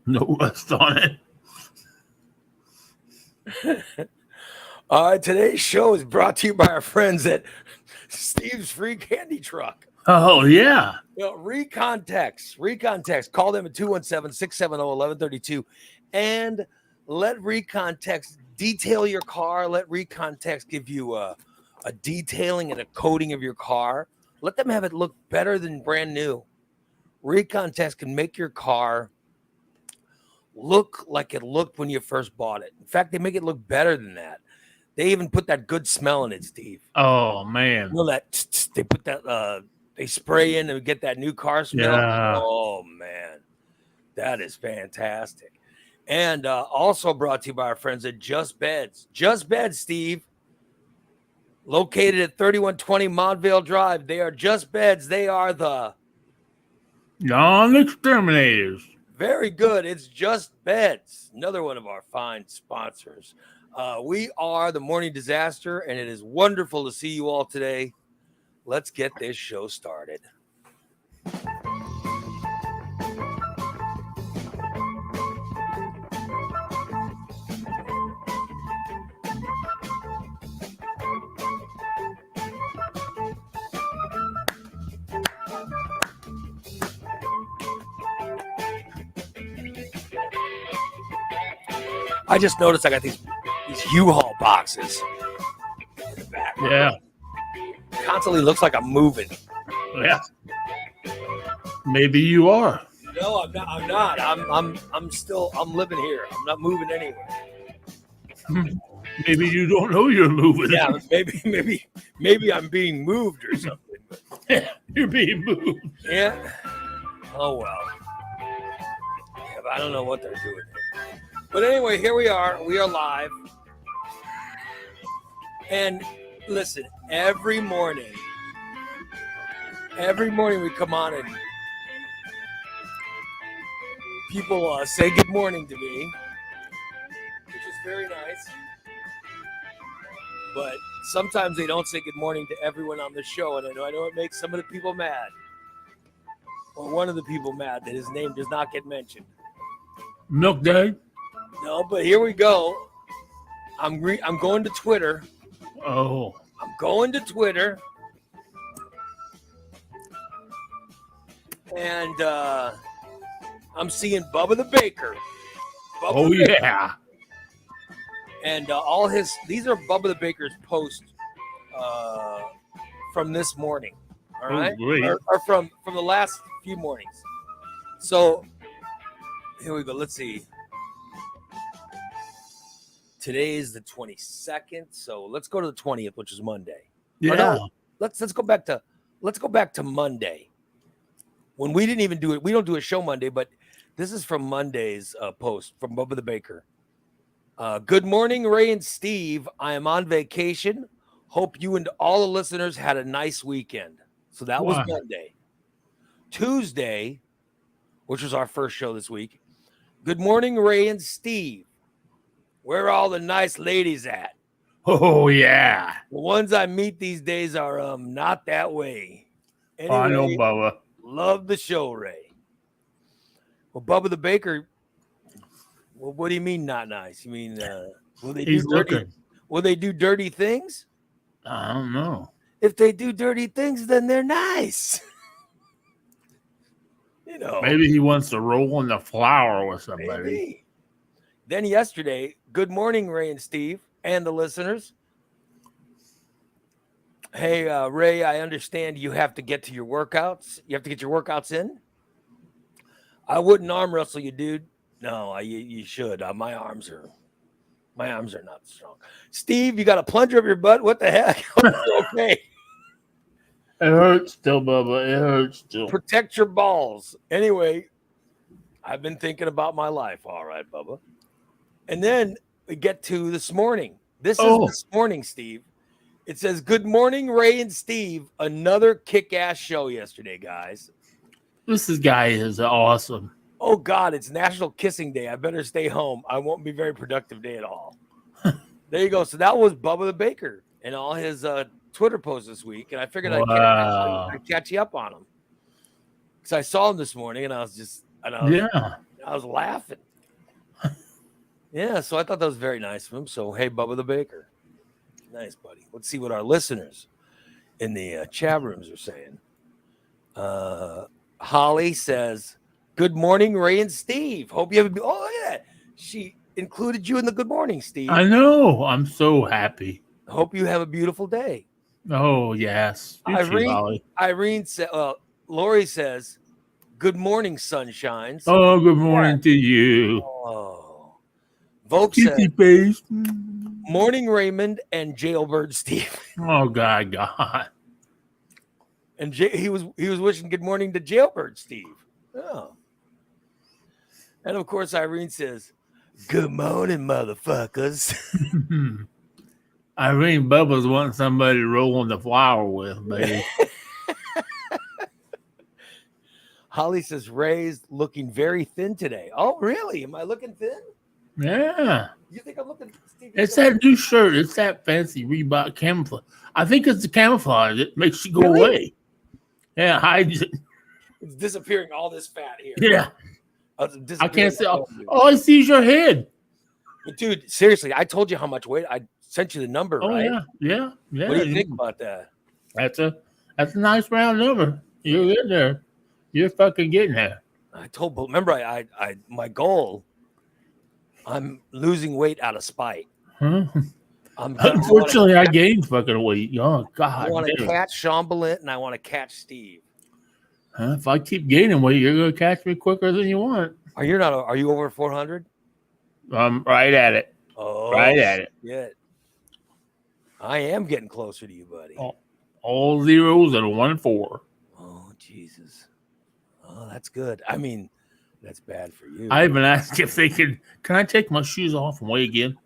No rust on it. All right, today's show is brought to you by our friends at Steve's Free Candy Truck. Oh, yeah. Recontext. Call them at 217-670-1132 and let Recontext detail your car. Let Recontext give you a detailing and a coating of your car. Let them have it look better than brand new. Recontext can make your car look like it looked when you first bought it. In fact, they make it look better than that. They even put that good smell in it, Steve. Oh, man. You know that they put that they spray in and get that new car smell. Yeah. Oh man, that is fantastic. And also brought to you by our friends at Just Beds. Just Beds, Steve. Located at 3120 Montvale Drive. They are Just Beds. They are the Non-exterminators. very good. It's Just Beds. Another one of our fine sponsors. We are the Morning Disaster, and it is wonderful to see you all today. Let's get this show started. I just noticed I got these U-Haul boxes in the back. Yeah. Constantly looks like I'm moving. Yeah. Maybe you are. No, I'm not. I'm still living here. I'm not moving anywhere. Maybe you don't know you're moving. Yeah, maybe I'm being moved or something. Yeah, you're being moved. Yeah. Oh well. Yeah, but I don't know what they're doing here. But anyway, here we are. We are live. And listen, every morning we come on and people say good morning to me, which is very nice. But sometimes they don't say good morning to everyone on the show, and I know it makes some of the people mad, or one of the people mad that his name does not get mentioned. Milk Day? No, but here we go. I'm going to Twitter. Oh. I'm going to Twitter. And I'm seeing Bubba the Baker. Bubba the Baker. Yeah. And these are Bubba the Baker's posts from this morning. All right. Or from the last few mornings. So here we go. Let's see. Today is the 22nd, so let's go to the 20th, which is Monday. Yeah. No, let's go back to Monday. When we didn't even do it, we don't do a show Monday, but this is from Monday's post from Bubba the Baker. Good morning, Ray and Steve. I am on vacation. Hope you and all the listeners had a nice weekend. So that was Monday. Tuesday, which was our first show this week. Good morning, Ray and Steve. Where are all the nice ladies at? Oh, yeah. The ones I meet these days are not that way. Anyway, I know, Bubba. Love the show, Ray. Well, Bubba the Baker, well, what do you mean not nice? You mean will they do dirty things? I don't know. If they do dirty things, then they're nice. You know. Maybe he wants to roll in the flour with somebody. Maybe. Then yesterday, good morning, Ray and Steve, and the listeners. Hey, Ray, I understand you have to get to your workouts. You have to get your workouts in. I wouldn't arm wrestle you, dude. No, you should. My arms are not strong. Steve, you got a plunger up your butt? What the heck? Okay. It hurts still, Bubba. It hurts still. Protect your balls. Anyway, I've been thinking about my life. All right, Bubba. And then we get to this morning. This is this morning, Steve. It says, good morning, Ray and Steve. Another kick-ass show yesterday, guys. This guy is awesome. Oh, God, it's National Kissing Day. I better stay home. I won't be a very productive day at all. There you go. So that was Bubba the Baker and all his Twitter posts this week. And I figured I'd catch you up on him. Because I saw him this morning, and I was just, and I was laughing. Yeah, so I thought that was very nice of him. So, hey, Bubba the Baker. Nice, buddy. Let's see what our listeners in the chat rooms are saying. Holly says, good morning, Ray and Steve. Hope you have oh, look at that. She included you in the good morning, Steve. I know. I'm so happy. Hope you have a beautiful day. Oh, yes. You too, Holly. Irene said, Lori says, good morning, sunshines. Oh, good morning to you. Oh. Volk Kissy said, face. morning, Raymond and Jailbird Steve. Oh, God. And he was wishing good morning to Jailbird Steve. Oh. And of course, Irene says, good morning, motherfuckers. Irene Bubba's wanting somebody to roll on the flower with, baby. Holly says, Ray's looking very thin today. Oh, really? Am I looking thin? Yeah. You think I'm looking, Steve? It's that new shirt. It's that fancy Reebok camouflage. I think it's the camouflage. It makes you go Really? away. Yeah, hides it. It's disappearing all this fat here. Yeah. I can't see. All I see is your head. But dude, seriously, I told you how much weight. I sent you the number, Oh, right? yeah. What do you think about that? That's a nice round number. You're getting there. You're fucking getting there. Remember, I my goal, I'm losing weight out of spite. Huh? Unfortunately, I gained fucking weight. Oh, God. I want to catch Sean Ballint and I want to catch Steve. If I keep gaining weight, you're going to catch me quicker than you want. Are you over 400? I'm right at it. Oh, right at it. Yeah. I am getting closer to you, buddy. All zeros and 1 4. Oh, Jesus. Oh, that's good. I mean, that's bad for you. I even asked if they can I take my shoes off and weigh again?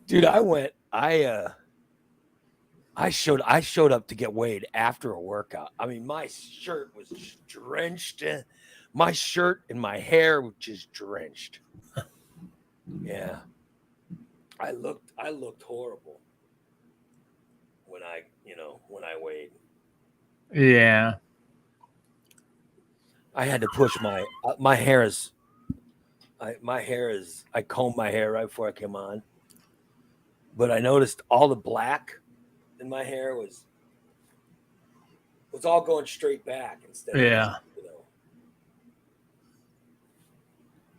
Dude, I showed up to get weighed after a workout. I mean, my shirt was just drenched. My shirt and my hair was just drenched. Yeah. I looked horrible when I weighed. Yeah. I had to push my hair is I combed my hair right before I came on. But I noticed all the black in my hair was all going straight back instead of,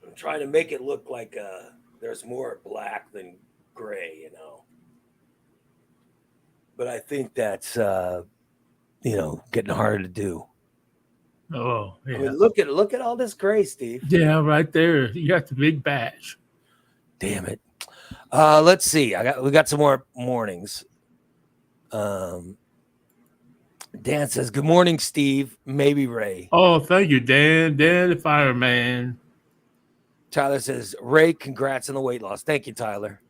I'm trying to make it look like there's more black than gray, But I think that's getting harder to do. Oh, yeah. I mean, look at all this gray, Steve. Yeah, right there. You got the big batch. Damn it. Let's see. We got some more mornings. Dan says, good morning, Steve. Maybe Ray. Oh, thank you, Dan. Dan the fireman. Tyler says, Ray, congrats on the weight loss. Thank you, Tyler.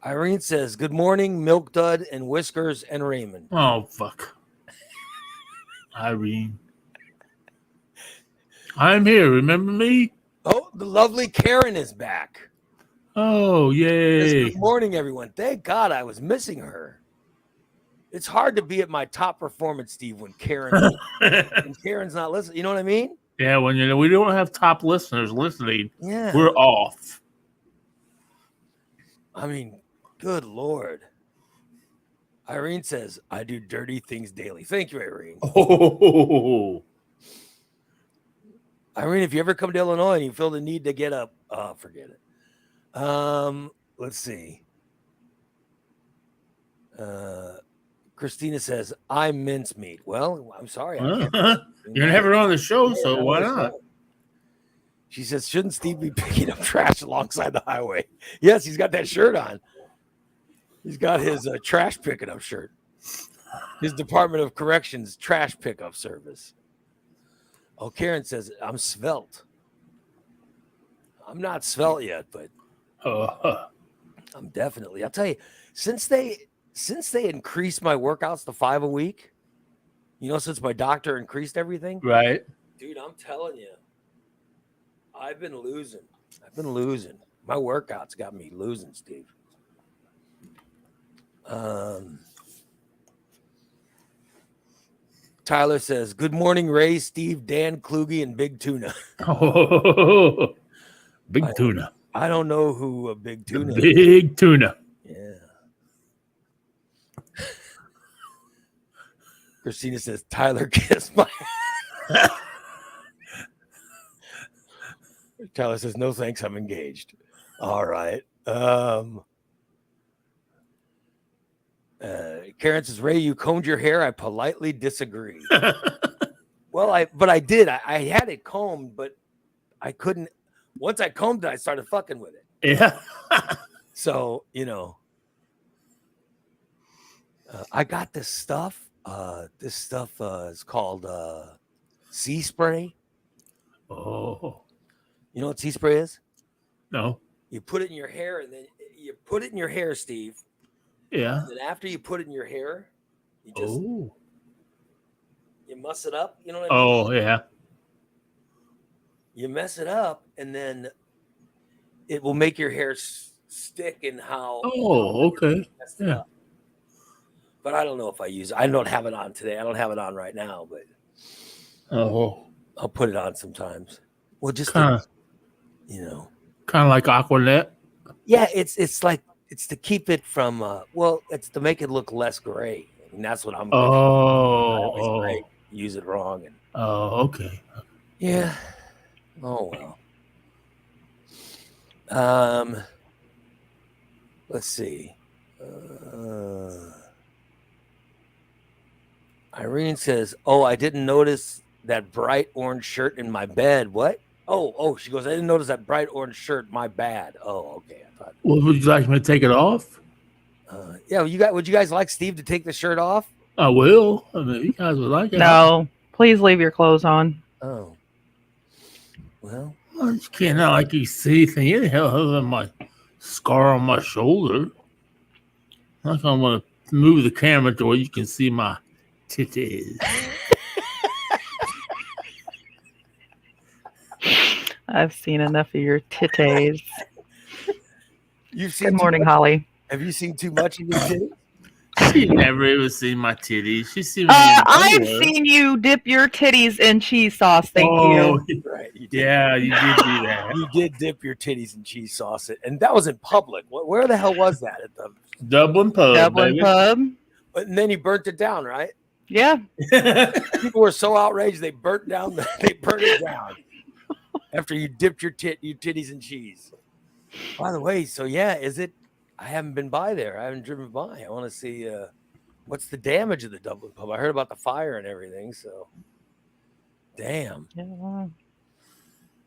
Irene says, good morning, Milk Dud and Whiskers and Raymond. Oh, fuck. Irene. I'm here. Remember me? Oh, the lovely Karen is back. Oh, yay. Good morning, everyone. Thank God I was missing her. It's hard to be at my top performance, Steve, when Karen's not listening. You know what I mean? Yeah, when we don't have top listeners listening, we're off. I mean, good Lord. Irene says, I do dirty things daily. Thank you, Irene. Oh. Irene, if you ever come to Illinois and you feel the need to get up, forget it. Let's see. Christina says, I'm mincemeat. Well, I'm sorry. You're never on the show, so why not? She says, shouldn't Steve be picking up trash alongside the highway? Yes, he's got that shirt on. He's got his trash picking up shirt. His Department of Corrections trash pickup service. Oh, Karen says, I'm svelte. I'm not svelte yet, but I'm definitely. I'll tell you, since they increased my workouts to 5 a week, since my doctor increased everything, right? Dude, I'm telling you, I've been losing. My workouts got me losing, Steve. Tyler says, "Good morning, Ray, Steve, Dan, Kluge, and Big Tuna." Oh, big tuna. I don't know who a Big The Tuna is. big tuna. Yeah. Christina says, "Tyler kissed my." Tyler says, "No thanks, I'm engaged." All right. Karen says, "Ray, you combed your hair. I politely disagree." Well, I did. I had it combed, but I couldn't. Once I combed it, I started fucking with it. Yeah. So, I got this stuff. This stuff is called sea spray. Oh, You know what sea spray is? no. You put it in your hair, and then you put it in your hair, Steve. Yeah. And then after you put it in your hair, you just Oh. you muss it up. You know what I mean? Oh, yeah. You mess it up, and then it will make your hair stick in how. Oh, okay. Messed it Yeah. up. But I don't know if I use it. I don't have it on today. I don't have it on right now, but Oh, I'll put it on sometimes. Well, just kind to, of like Aquanet. yeah, it's like it's to keep it from. It's to make it look less gray. I mean, that's what I'm. I always use it wrong, and okay. yeah. Oh well. Let's see. Irene says, "Oh, I didn't notice that bright orange shirt in my bed." What? Oh, she goes, "I didn't notice that bright orange shirt. My bad." Oh, okay. I thought. Well, would you like me to take it off? Yeah. Would you guys like Steve to take the shirt off? I will. I mean, you guys would like it. No, please leave your clothes on. Oh. Well, I just can't not like you see anything anyhow other than my scar on my shoulder. Like I'm gonna move the camera to where you can see my titties. I've seen enough of your titties. you've seen. Good morning, Holly. Have you seen too much of your titties? She never even seen my titties. She's seen me. I've seen you dip your titties in cheese sauce. Thank you. Right. You did. Yeah, you did do that. You did dip your titties in cheese sauce, and that was in public. Where the hell was that? At the Dublin pub. Dublin baby. pub. and then you burnt it down, right? Yeah. People were so outraged they burnt it down after you dipped your titties in cheese. By the way, so yeah, is it? I haven't been by there. I haven't driven by. I want to see what's the damage of the Dublin pub. I heard about the fire and everything. So, damn. Yeah.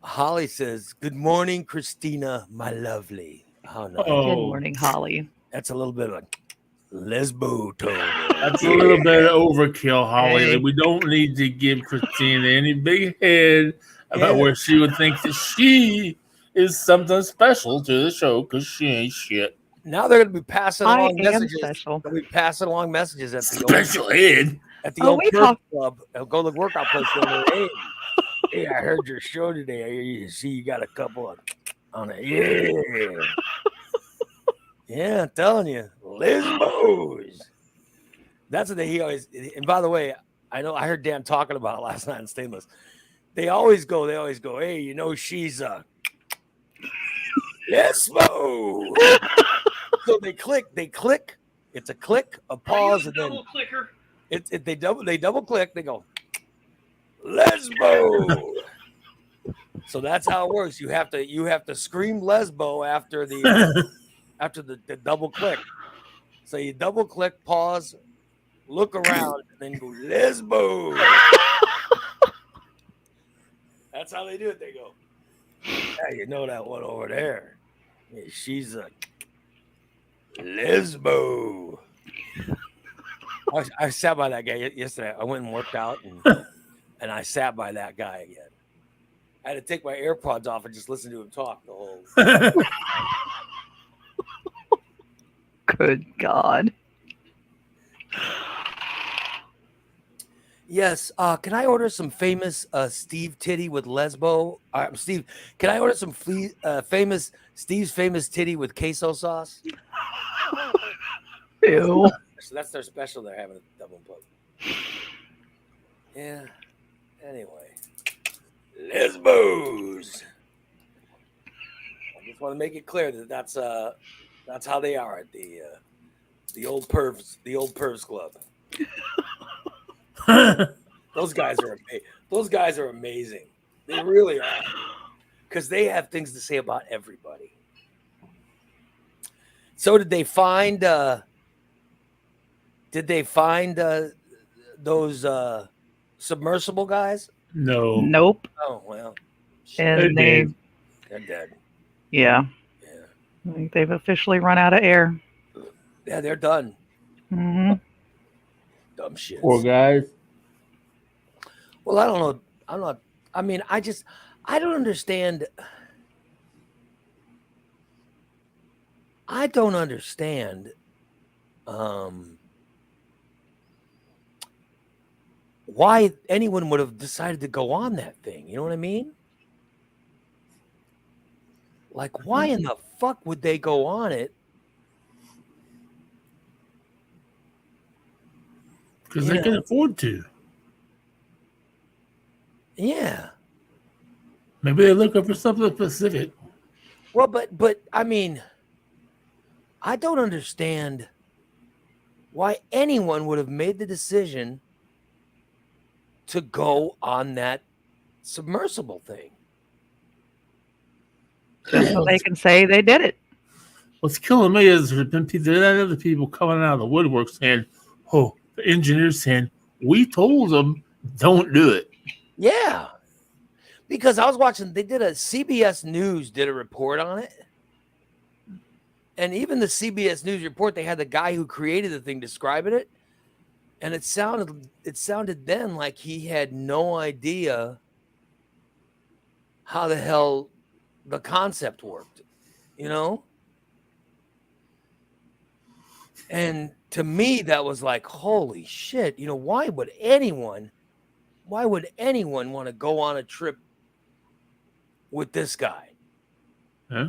Holly says, "Good morning, Christina, my lovely." Oh no, Good morning, Holly. that's a little bit of a lesbo tone. That's a little bit of overkill, Holly. Hey. We don't need to give Christina any big head about Yeah. where she would think that she is something special to the show because she ain't shit. Now they're going to be passing I along am messages. special. They'll be passing along messages at the Special ed. old we Perk talk- club. They'll go to the workout place. Hey, I heard your show today. I see you got a couple of on it. Yeah. Yeah, I'm telling you, lesbos. That's what he always. And by the way, I heard Dan talking about it last night in Stainless. They always go. Hey, she's a lesbo. So they click. It's a click, a pause, and then they double click. They go lesbo. So that's how it works. You have to scream lesbo after the double click. So you double click, pause, look around, and then go lesbo. That's how they do it. They go, yeah, you know that one over there. Yeah, she's a lesbo. I sat by that guy yesterday. I went and worked out, and I sat by that guy again. I had to take my AirPods off and just listen to him talk the whole. Good God. Yes. Can I order some famous Steve titty with lesbo? Steve, can I order some famous Steve's famous titty with queso sauce? Ew. So that's their special they're having at Dublin Pub. Yeah. Anyway, lesbos. I just want to make it clear that that's how they are at the old pervs club. Those guys are amazing. They really are, because they have things to say about everybody. So did they find those submersible guys? No. Nope. Oh well, And They're they, they're dead. yeah, Yeah, they've officially run out of air. yeah, they're done. Hmm. Dumb shits. Poor guys. Well, I don't know. I'm not. I mean, I don't understand. I don't understand. Why anyone would have decided to go on that thing? You know what I mean? Like, why in the fuck would they go on it? Because they can afford to. Yeah. Maybe they're looking for something specific. Well, but I mean, I don't understand why anyone would have made the decision to go on that submersible thing. So they can say they did it. What's killing me is there's been other people coming out of the woodwork saying, "Oh, the engineers saying we told them don't do it." Yeah. Because I was watching, they did CBS News did a report on it. And even the CBS News report, they had the guy who created the thing describing it. And it sounded then like he had no idea how the hell the concept worked, you know? And to me, that was like, holy shit, why would anyone want to go on a trip with this guy? Huh?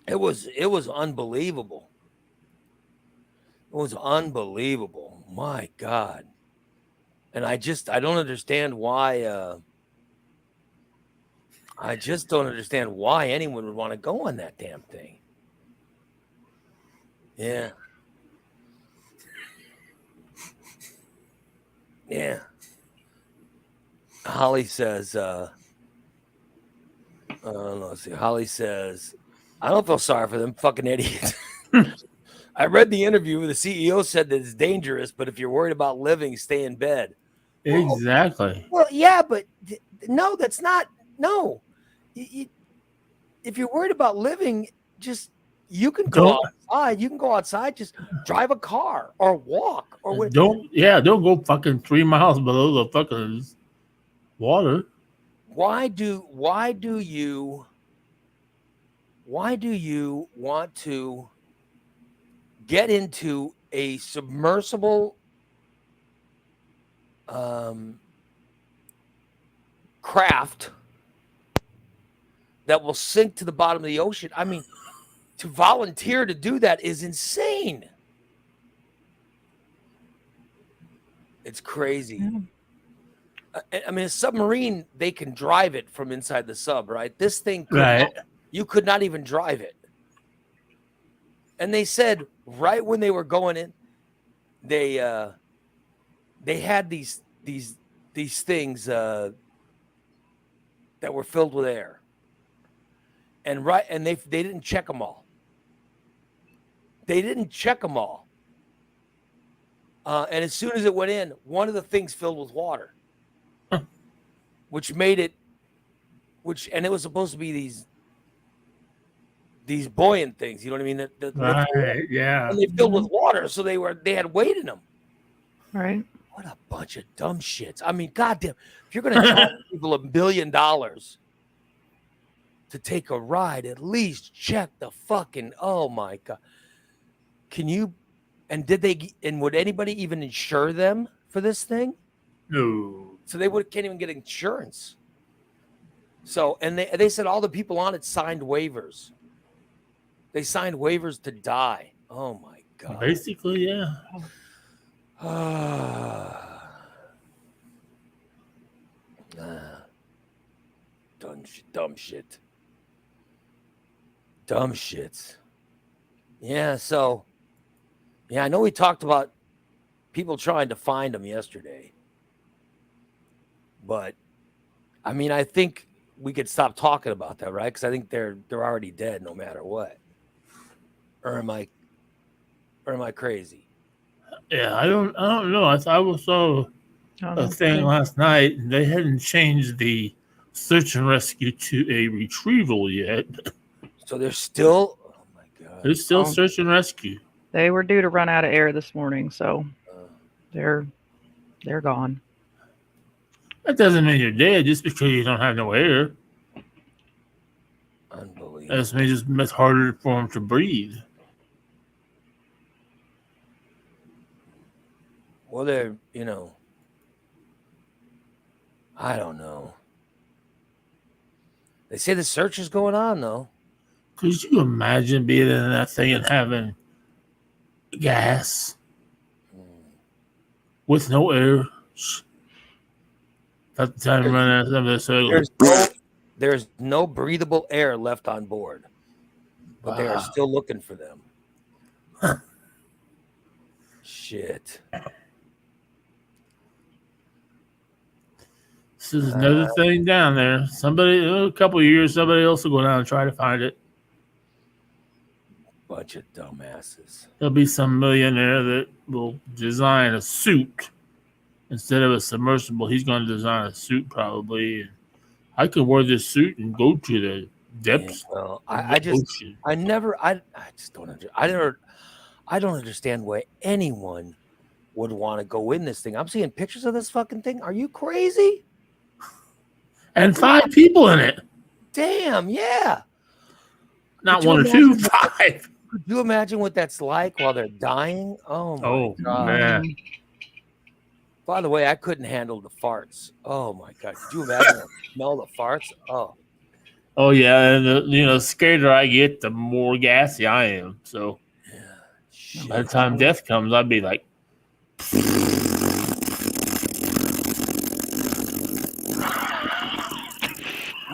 It was unbelievable. It was unbelievable. My God. And I don't understand why I just don't understand why anyone would want to go on that damn thing. Yeah. Yeah. Holly says, let's see. Holly says, I don't feel sorry for them fucking idiots. I read the interview where the CEO said that it's dangerous, but if you're worried about living, stay in bed. Exactly. Well, yeah, but no, that's not. No. If you're worried about living, just you can go outside. You can go outside, just drive a car or walk or what. Don't go fucking 3 miles below the fucking water. Why do you want to get into a submersible craft that will sink to the bottom of the ocean? I mean, to volunteer to do that is insane. It's crazy. I mean, a submarine, they can drive it from inside the sub, right? This thing, you could not even drive it. And they said right when they were going in, they had these things that were filled with air, and they didn't check them all. They didn't check them all, and as soon as it went in, one of the things filled with water. Which made it, and it was supposed to be these buoyant things, you know what I mean? Right, yeah. And they filled with water, so they had weight in them. Right. What a bunch of dumb shits. I mean, goddamn, if you're going to charge people $1 billion to take a ride, at least check the fucking, oh my God. Can you, and would anybody even insure them for this thing? No. So they can't even get insurance. So, and they said all the people on it signed waivers. They signed waivers to die. Oh my God. Basically, yeah. Dumb shit. Dumb shits. Yeah, so I know we talked about people trying to find them yesterday. But I mean, I think we could stop talking about that, right? Because I think they're already dead no matter what. Or am I crazy? Yeah, I don't know. I saw a thing last night, and they hadn't changed the search and rescue to a retrieval yet. So they're still. Oh my god! There's still search and rescue. They were due to run out of air this morning, so Uh, they're gone. That doesn't mean you're dead just because you don't have no air. Unbelievable. That means it's harder for them to breathe. Well, they're I don't know. They say the search is going on though. Could you imagine being in that thing and having gas with no air? At the time running out of this, there's no breathable air left on board, but they are still looking for them. Huh. Shit. This is another thing down there. Somebody, a couple of years, somebody else will go down and try to find it. Bunch of dumbasses. There'll be some millionaire that will design a suit instead of a submersible. He's going to design a suit probably. And I could wear this suit and go to the depths. Yeah, well, of I the just ocean. I don't understand why anyone would want to go in this thing. I'm seeing pictures of this fucking thing. Are you crazy? And 5 people in it. Damn, yeah. Not Could you 1 or 2, imagine 5. Could you imagine what that's like while they're dying? Oh my god. Man. By the way, I couldn't handle the farts. Oh my god. Could you imagine the smell of the farts? Oh yeah, and the scarier I get, the more gassy I am. So Shit. by the time death comes, I'd be like,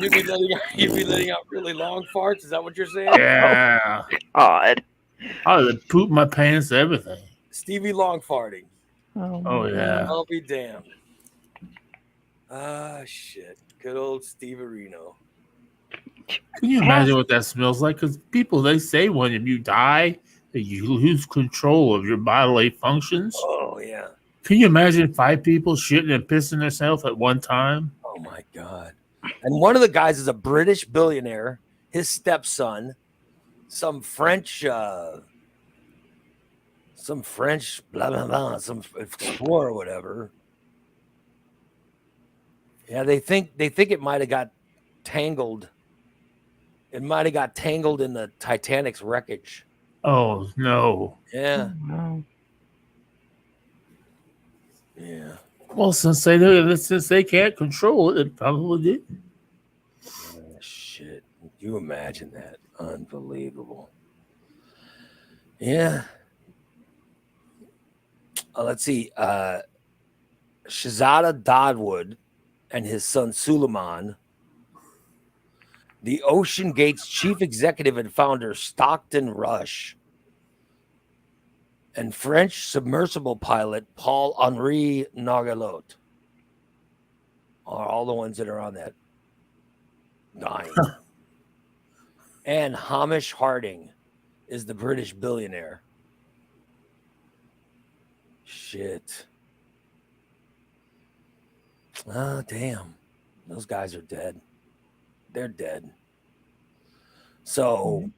You'd be letting out really long farts. Is that what you're saying? yeah, God. I would poop my pants, everything. Stevie Long farting. Oh yeah. I'll be damned. Ah, shit. Good old Steve Reno. Can you imagine what that smells like? Because people, they say when you die, that you lose control of your bodily functions. Oh yeah. Can you imagine 5 people shitting and pissing themselves at one time? Oh my god. And one of the guys is a British billionaire. His stepson, some French blah blah blah, some explorer or whatever. Yeah, they think it might have got tangled. It might have got tangled in the Titanic's wreckage. Oh no. Yeah. Wow. Yeah. Well, since they can't control it, it probably did. Oh, shit. Can you imagine that? Unbelievable. Yeah. Let's see. Shahzada Dawood and his son Suleiman, the Ocean Gate's chief executive and founder Stockton Rush, and French submersible pilot Paul-Henri Nargeolet are all the ones that are on that dying. And Hamish Harding is the British billionaire. Shit. Oh, damn. Those guys are dead. They're dead. So,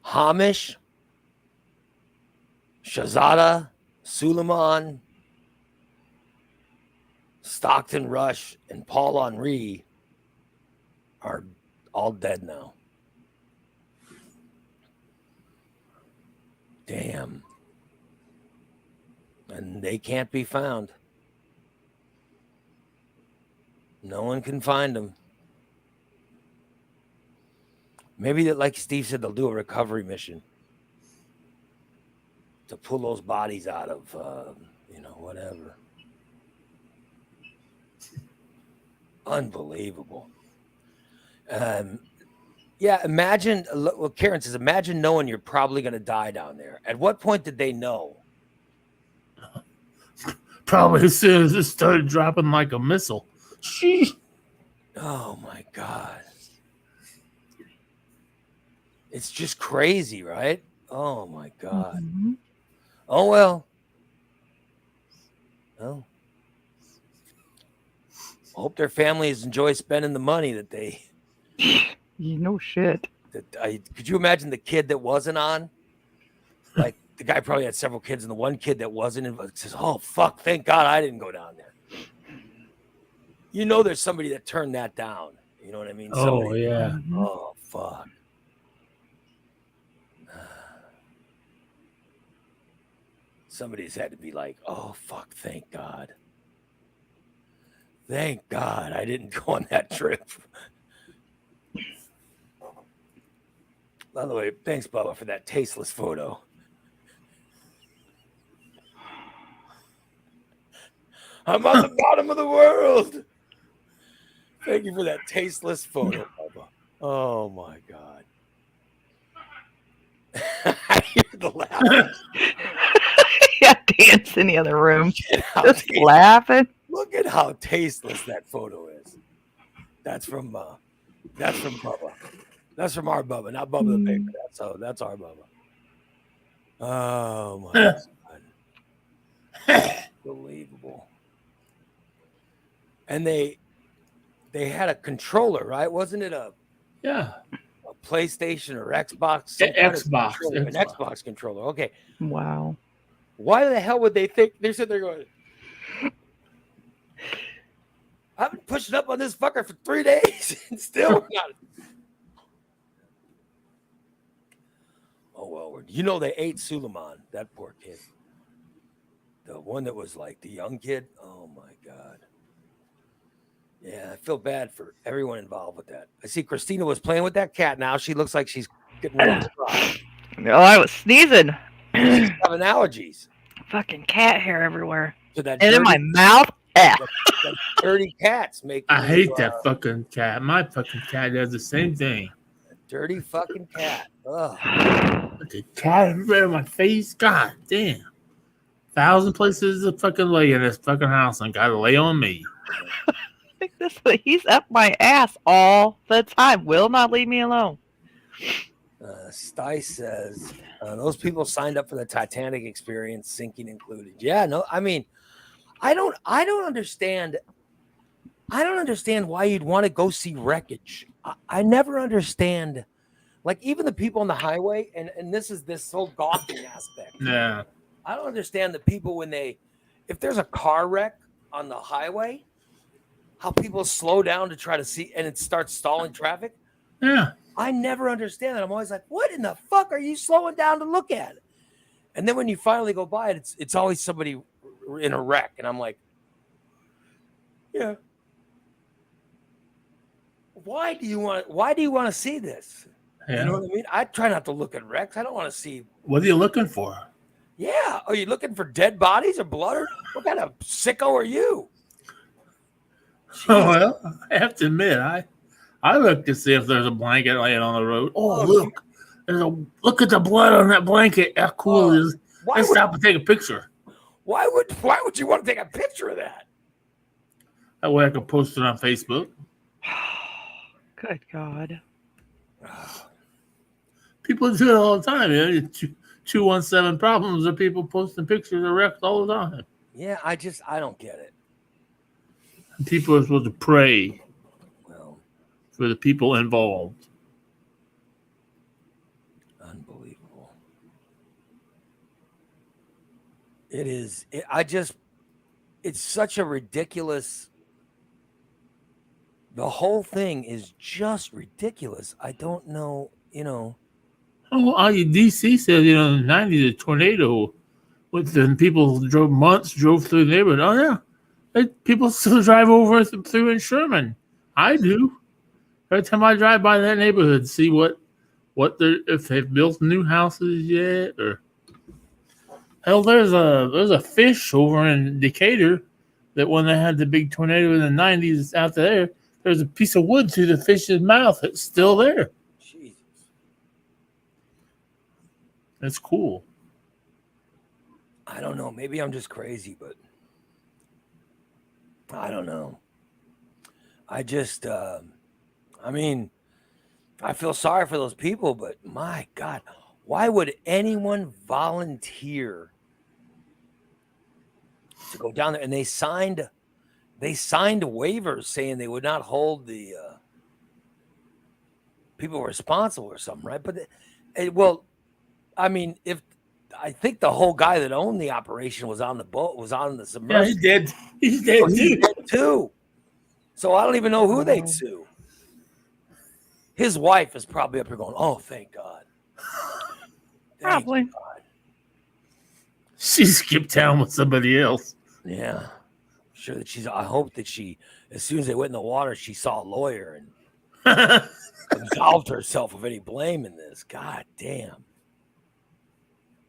Hamish, Shahzada, Suleiman, Stockton Rush, and Paul-Henri are all dead now. Damn. And they can't be found. No one can find them. Maybe that, like Steve said, they'll do a recovery mission to pull those bodies out of, whatever. Unbelievable. Yeah, imagine. Well, Karen says, imagine knowing you're probably going to die down there. At what point did they know? Probably as soon as it started dropping like a missile. Sheesh. Oh my God. It's just crazy, right? Oh my God. Mhm. Oh well. Well, I hope their families enjoy spending the money that they. You know shit. Could you imagine the kid that wasn't on? Like the guy probably had several kids, and the one kid that wasn't says, "Oh fuck, thank God I didn't go down there." You know, there's somebody that turned that down. You know what I mean? Oh, yeah. Mhm. Oh fuck. Somebody's had to be like, "Oh fuck, thank God. Thank God I didn't go on that trip." By the way, thanks, Bubba, for that tasteless photo. I'm on the bottom of the world. Thank you for that tasteless photo, Bubba. Oh my God. I hear the laugh. Yeah, dance in the other room. Just Look laughing. at how tasteless that photo is. That's from Bubba. That's from our Bubba, not Bubba the Baker. That's our Bubba. Oh my God. Unbelievable. And they had a controller, right? Wasn't it a PlayStation or Xbox? Some kind of Xbox. controller, an Xbox controller. Okay. Wow. Why the hell would they think they're sitting there going, I've been pushing up on this fucker for 3 days and still not. Oh well, you know they ate Suleiman, that poor kid. The one that was like the young kid. Oh my God. Yeah, I feel bad for everyone involved with that. I see Christina was playing with that cat now. She looks like she's getting ready to cry. Oh, I was sneezing. She's having allergies. Fucking cat hair everywhere. So that And in my mouth. that dirty cats make. I hate that fucking cat. My fucking cat does the same thing. Dirty fucking cat. Ugh. The cat everywhere in my face. God damn. 1,000 places to fucking lay in this fucking house and gotta lay on me. He's up my ass all the time. Will not leave me alone. Stice says those people signed up for the Titanic experience, sinking included. Yeah, no, I mean, I don't understand. I don't understand why you'd want to go see wreckage. I never understand. Like even the people on the highway, and this is this whole gawking aspect. Yeah. I don't understand the people if there's a car wreck on the highway, how people slow down to try to see, and it starts stalling traffic. Yeah. I never understand that. I'm always like, what in the fuck are you slowing down to look at? And then when you finally go by it, it's always somebody in a wreck. And I'm like, yeah. Why do you want to see this? Yeah. You know what I mean? I try not to look at wrecks. I don't want to see. What are you looking for? Yeah. Are you looking for dead bodies or blood? Or what kind of sicko are you? Jeez. Oh, well, I have to admit, I look to see if there's a blanket laying on the road. Oh, look. Look at the blood on that blanket. How cool it is. Let's stop and take a picture. Why would you want to take a picture of that? That way I can post it on Facebook. Good God. People do it all the time. You know, 217 problems of people posting pictures of wrecks all the time. Yeah, I don't get it. People are supposed to pray for the people involved. Unbelievable. It is. It's such a ridiculous. The whole thing is just ridiculous. I don't know, Oh, DC said, in the 90s, a tornado people drove through the neighborhood. Oh, yeah. People still drive over through in Sherman. I do. Every time I drive by that neighborhood, see if they've built new houses yet, or hell, there's a fish over in Decatur that when they had the big tornado in the 90s out there's a piece of wood through the fish's mouth. It's still there. Jesus. It's cool. I don't know. Maybe I'm just crazy, but I don't know. I just, I mean, I feel sorry for those people, but my God, why would anyone volunteer to go down there? And they signed waivers saying they would not hold the people responsible or something, right? But well, I mean, if I think the whole guy that owned the operation was on the boat, was on the Yeah, submersible. he's dead. He's dead Oh, he's too. dead too. So I don't even know who they'd sue. His wife is probably up here going, "Oh, thank God." Thank Probably. God. She skipped town with somebody else. Yeah. I'm sure that I hope that she, as soon as they went in the water, she saw a lawyer and absolved herself of any blame in this. God damn.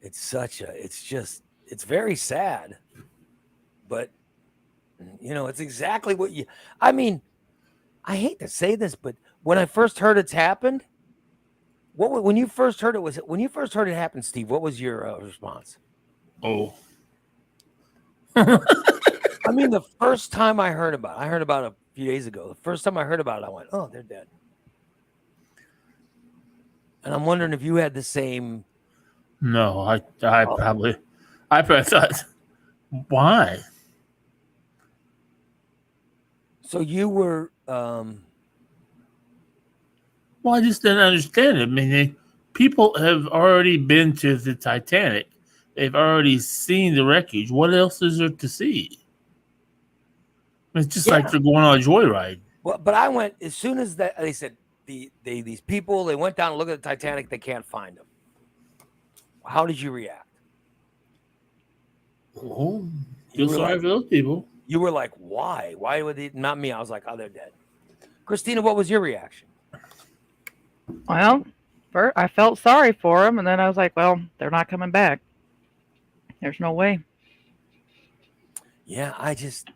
It's it's very sad. But, it's exactly what I mean, I hate to say this, but when I first heard it's happened, when you first heard it happen, Steve, what was your response? Oh. I mean, the first time I heard about it a few days ago. The first time I heard about it, I went, "Oh, they're dead." And I'm wondering if you had the same. No, I probably thought, why? So you were, Well, I just didn't understand it. I mean, people have already been to the Titanic. They've already seen the wreckage. What else is there to see? It's just like they're going on a joyride. well, but I went as soon as that they said these people, they went down and looked at the Titanic. They can't find them. How did you react? Oh, You feel were sorry like- for those people. You were like, "Why? Why would they?" Not me. I was like, "Oh, they're dead." Christina, what was your reaction? Well, first, I felt sorry for him, and then I was like, well, they're not coming back. There's no way. Yeah,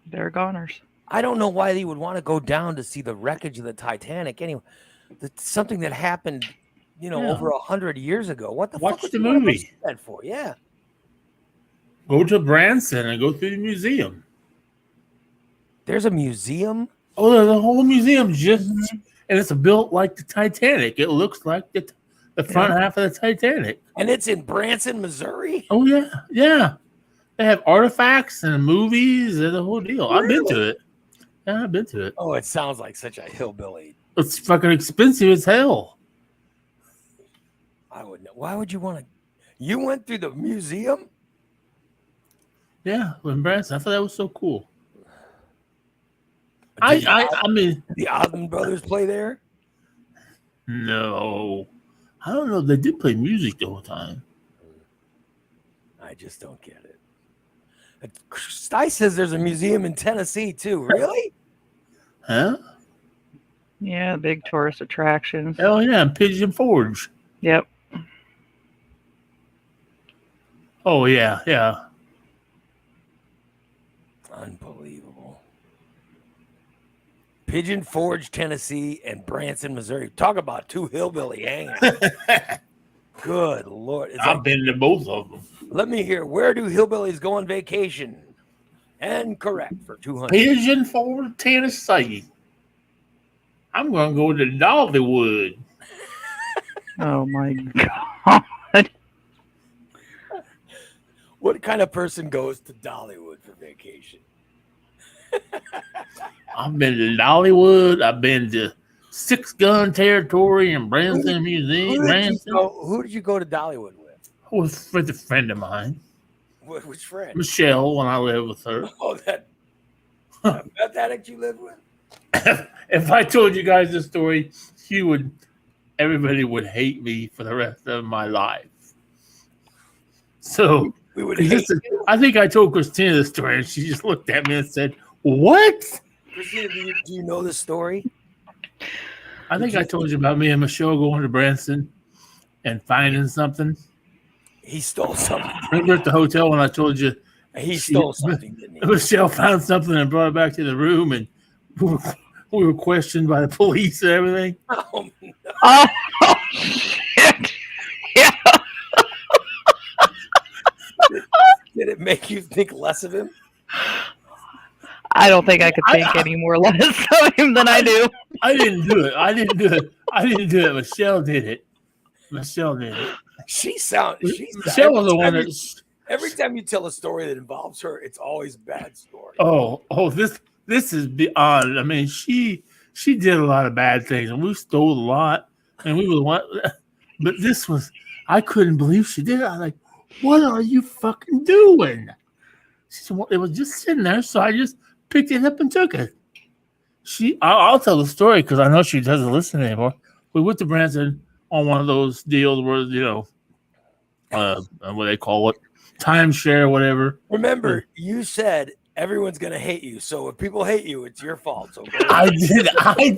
They're goners. I don't know why they would want to go down to see the wreckage of the Titanic. Anyway, something that happened, Yeah. over 100 years ago. What the Watch fuck would the you wanna go movie. see that for? Yeah, Go to Branson and go through the museum. there's a museum. Oh, there's a whole museum and it's built like the Titanic. It looks like the front half of the Titanic. And it's in Branson, Missouri. Oh yeah, yeah. They have artifacts and movies and the whole deal. I've been to it. Yeah, I've been to it. Oh, it sounds like such a hillbilly. It's fucking expensive as hell. I wouldn't. Why would you want to? You went through the museum? Yeah, in Branson. I thought that was so cool. Did I mean, the Osmond Brothers play there? no. I don't know. They did play music the whole time. I just don't get it. Stice says there's a museum in Tennessee too. Really? Huh? Yeah, big tourist attractions. Hell yeah, Pigeon Forge. Yep. Oh yeah, yeah. Unbelievable. Pigeon Forge, Tennessee, and Branson, Missouri. Talk about two hillbilly hangouts. Good Lord. It's I've like, been to both of them. let me hear. Where do hillbillies go on vacation? And correct for 200. Pigeon Forge, Tennessee. I'm gonna go to Dollywood. Oh my god. What kind of person goes to Dollywood for vacation? I've been to Dollywood. I've been to Six Gun Territory and Branson Museum. Branson. Who did you go to Dollywood with? With a friend of mine, Which friend? Michelle, when I lived with her. Oh, that meth addict you lived with? If I told you guys this story, everybody would hate me for the rest of my life. So We would hate I think I told Christina the story, and she just looked at me and said, "What?" Christina, do you know the story? I think I told you about me and Michelle going to Branson and finding something. He stole something. Remember at the hotel when I told you He stole something, didn't he? Michelle found something and brought it back to the room, and we were questioned by the police and everything. Oh, no. Oh, shit. Yeah. Did it make you think less of him? I don't think I could think any more less of him than I do. I didn't do it. I didn't do it. Michelle did it. Michelle did it. Michelle was the one that. Every time you tell a story that involves her, it's always a bad story. This is beyond. I mean, she did a lot of bad things, and we stole a lot, and we were one. But this was, I couldn't believe she did it. I was like, "What are you fucking doing?" She said, well, it was just sitting there, so I just picked it up and took it. I'll tell the story because I know she doesn't listen anymore. We went to Branson on one of those deals where what they call it, timeshare, whatever. Remember, you said everyone's gonna hate you, so if people hate you, it's your fault. So I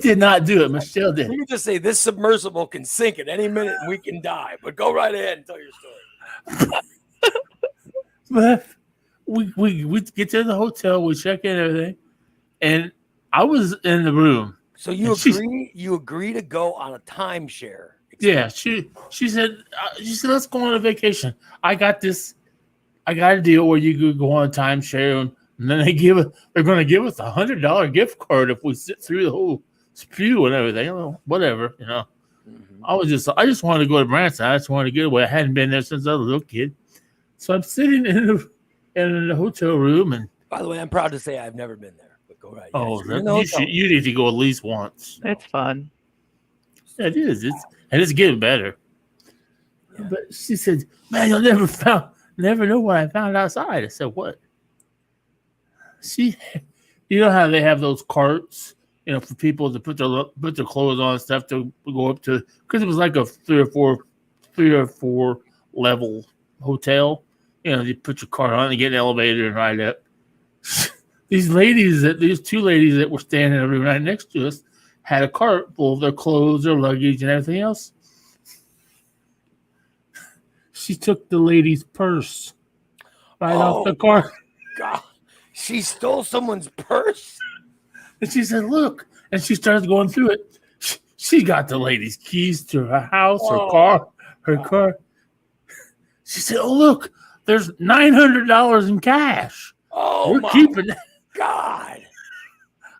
did not do it. Michelle did. You just say this submersible can sink at any minute and we can die. But go right ahead and tell your story. But we get to the hotel, we check in and everything, and I was in the room. So you agree to go on a timeshare. Yeah, she said let's go on a vacation. I got a deal where you could go on a timeshare, and then they're going to give us $100 gift card if we sit through the whole spew and everything. Whatever, Mm-hmm. I just wanted to go to Branson. I just wanted to get away. I hadn't been there since I was a little kid, so I'm sitting in the hotel room. And by the way, I'm proud to say I've never been there. But go right. Oh, you need to go at least once. It's fun. Yeah, it is. It's getting better. Yeah. But she said, "Man, you'll never know what I found outside." I said, "What?" You know how they have those carts, for people to put their clothes on and stuff to go up to, because it was like a three or four level hotel. You put your cart on and get an elevator and ride up. These two ladies that were standing in the room right next to us had a cart full of their clothes, their luggage, and everything else. She took the lady's purse off the cart. God, she stole someone's purse. And she said, "Look," and she started going through it. She got the lady's keys to her house, her car. She said, "Oh, look, there's $900 in cash. We're keeping that." God.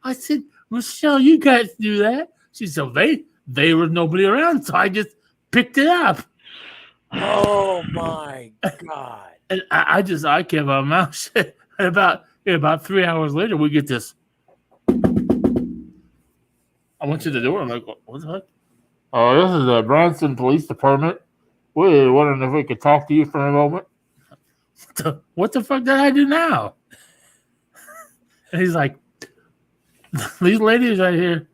I said, "Michelle, you guys do that?" She said, they were nobody around, so I just picked it up. Oh my God. And I kept my mouth shut. And about 3 hours later, we get this. I went to the door. I'm like, "What the heck?" "Oh, this is the Branson Police Department. We're wondering if we could talk to you for a moment." What the fuck did I do now? And he's like, "These ladies right here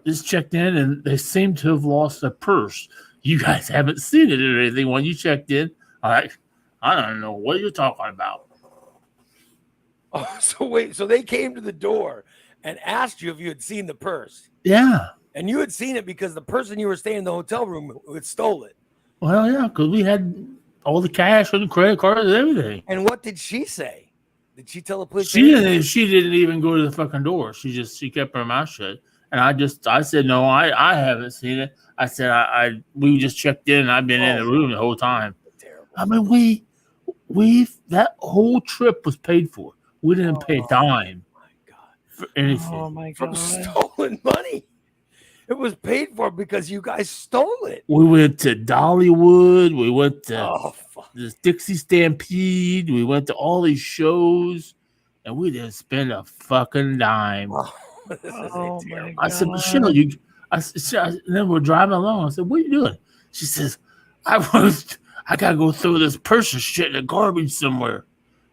just checked in, and they seem to have lost a purse. You guys haven't seen it or anything when you checked in." I don't know what you're talking about. Oh, so they came to the door and asked you if you had seen the purse. Yeah. And you had seen it because the person you were staying in the hotel room had stole it. Well, yeah, because we had all the cash and the credit cards and everything. And what did she say? Did she tell the police? She didn't even go to the fucking door. She kept her mouth shut. And I said, "No, I haven't seen it." I said, we just checked in, and I've been in the room the whole time. Terrible. I mean, that whole trip was paid for. We didn't pay a dime for anything. Oh my From God. stolen money. It was paid for because you guys stole it. We went to Dollywood. We went to fuck. the Dixie Stampede. We went to all these shows, and we didn't spend a fucking dime. This is Oh my terrible. I said, God. "Michelle, and then we're driving along." I said, "What are you doing?" She says, I gotta go throw this purse of shit in the garbage somewhere."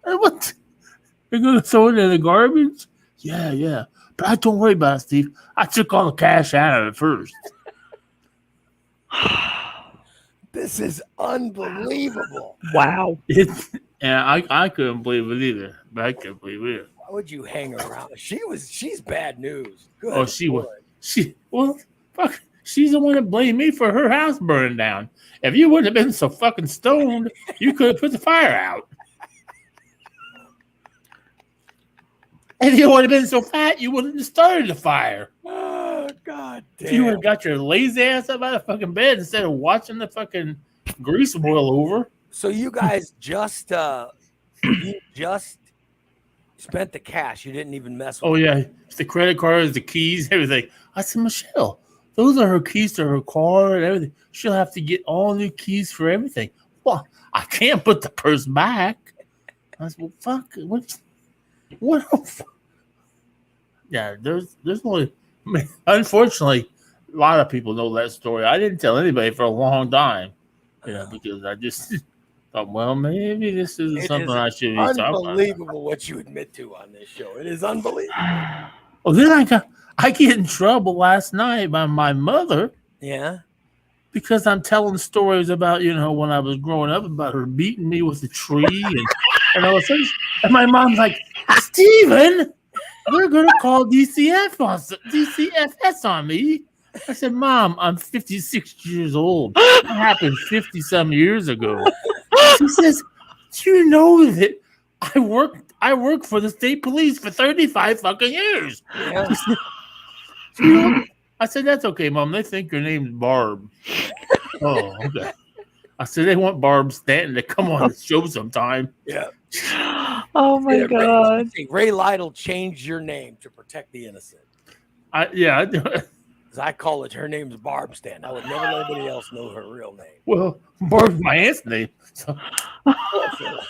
And what? You're gonna throw it in the garbage? Yeah. But I don't worry about it, Steve. I took all the cash out of it first. This is unbelievable. Wow. And I couldn't believe it either. But I couldn't believe it. Why would you hang around? She's bad news. Good. Oh, she was. Fuck. She's the one that blamed me for her house burning down. If you wouldn't have been so fucking stoned, you could have put the fire out. If you would have been so fat, you wouldn't have started the fire. Oh, God If you would damn. have got your lazy ass up out of the fucking bed instead of watching the fucking grease boil over. So you guys just spent the cash. You didn't even mess with Oh it. yeah, it's the credit cards, the keys, everything. I said, Michelle, those are her keys to her car and everything. She'll have to get all new keys for everything. Well, I can't put the purse back. I said, well, fuck, what? Yeah, there's only. I mean, unfortunately, a lot of people know that story. I didn't tell anybody for a long time, because I just thought, well, maybe this isn't It something is I should be talking about. Unbelievable what you admit to on this show. It is unbelievable. Oh, then I get in trouble last night by my mother Yeah. because I'm telling stories about, when I was growing up, about her beating me with a tree and all of a sudden, and my mom's like, Steven, they're gonna call DCFS on me. I said, Mom, I'm 56 years old. That happened 50-some years ago. She says, do you know that I worked for the state police for 35 fucking years? Yeah. I said, that's okay, Mom. They think your name's Barb. Oh, okay. I said, they want Barb Stanton to come on the show sometime. Yeah. Oh my God. Ray Lytle changed your name to protect the innocent. I do. As I call it, her name's Barb Stanton. I would never let anybody else know her real name. Well, Barb's my aunt's name. So. Oh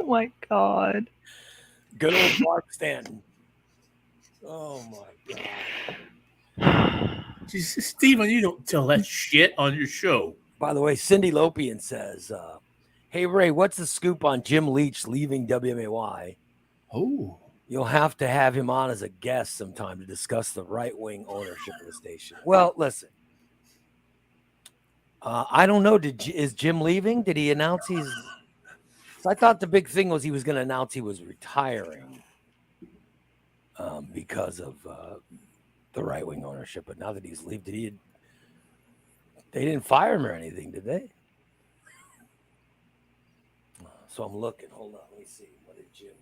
my God. Good old Barb Stanton. Oh my God. She says, Steven, you don't tell that shit on your show. By the way, Cindy Lopian says, hey, Ray, what's the scoop on Jim Leach leaving WMAY? Oh. You'll have to have him on as a guest sometime to discuss the right-wing ownership of the station. Well, listen. I don't know. Is Jim leaving? Did he announce he's... So I thought the big thing was he was going to announce he was retiring because of the right-wing ownership. But now that he's leaving, they didn't fire him or anything, did they? So I'm looking. Hold on. Let me see. What did Jim...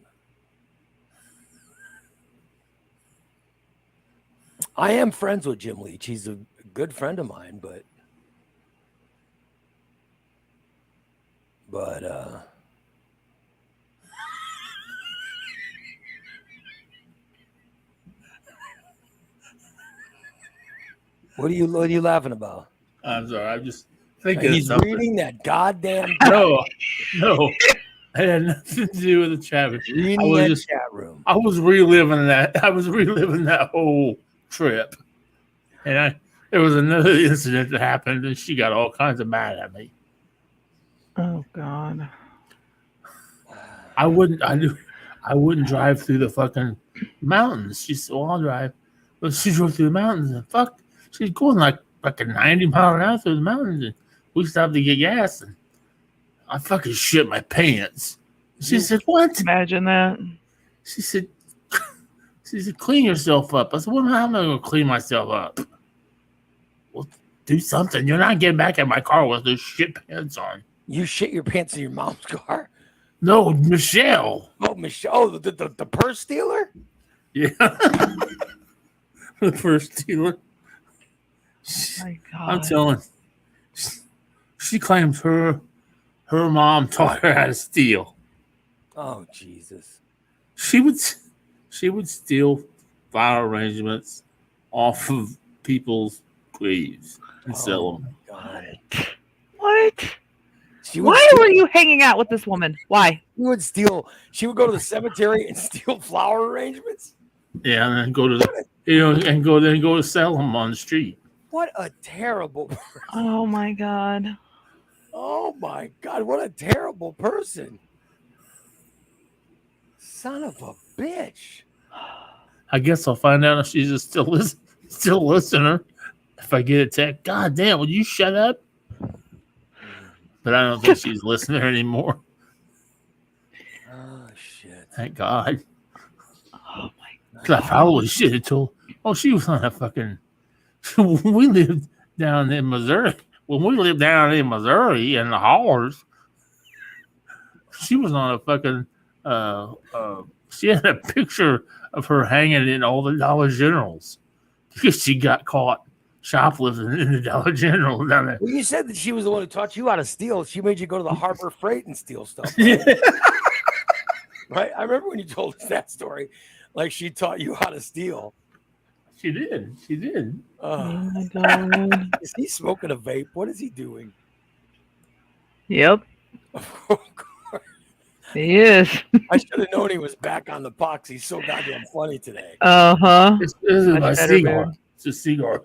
I am friends with Jim Leach. He's a good friend of mine, but what are you laughing about? I'm sorry. I'm just thinking He's of something. reading that goddamn No. It had nothing to do with the chat room. reading that chat room. I was reliving that. I was reliving that whole trip. And there was another incident that happened, and she got all kinds of mad at me. Oh God. I wouldn't drive through the fucking mountains. She said, well, I'll drive. But she drove through the mountains and she's going like fucking 90 miles an hour through the mountains, and we stopped to get gas, and I fucking shit my pants. She said, what? Imagine that. She said, clean yourself up. I said, well, how am I going to clean myself up? Well, do something. You're not getting back in my car with those shit pants on. You shit your pants in your mom's car? No, Michelle. Oh, Michelle. Oh, the purse stealer? Yeah. The first dealer. My God. I'm telling. She claims her mom taught her how to steal. Oh, Jesus. She would steal flower arrangements off of people's graves and sell them. God. What? She would Why steal- were you hanging out with this woman? Why? She would go to the cemetery and steal flower arrangements? Yeah, and then go to sell them on the street. What a terrible Oh my God. Oh my God, what a terrible person. Son of a bitch. I guess I'll find out if she's still a listener. If I get a text, God damn, will you shut up? But I don't think she's listening anymore. Oh shit. Thank God. Oh my Because I probably should have told. Oh, she was on a fucking. We lived down in Missouri. When we lived down in Missouri in the hollers, she was on a fucking she had a picture of her hanging in all the Dollar Generals because she got caught shoplifting in the Dollar General down there. Well, you said that she was the one who taught you how to steal. She made you go to the Harbor Freight and steal stuff. Yeah. Right? I remember when you told us that story. Like she taught you how to steal. She did. She did. Oh my God. Is he smoking a vape? What is he doing? Yep, Of course. he is. I should have known he was back on the box. He's so goddamn funny today. Uh-huh. This is Much my better, cigar. man. It's a cigar.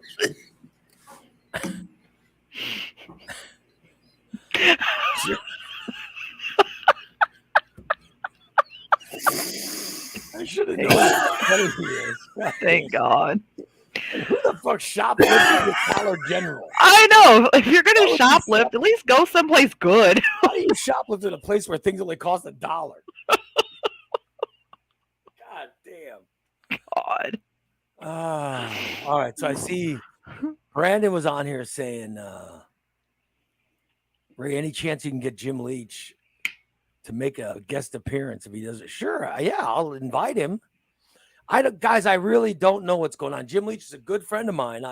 I should have known how funny he is. God Thank God. damn. Who the fuck shoplifted the Dollar General? I know. If you're Why gonna would you shoplift, at least go someplace good. How do you shoplift at a place where things only cost $1? God damn. God. All right. So I see Brandon was on here saying, Ray, any chance you can get Jim Leach to make a guest appearance if he does it? Sure. Yeah, I'll invite him. Guys, I really don't know what's going on. Jim Leach is a good friend of mine.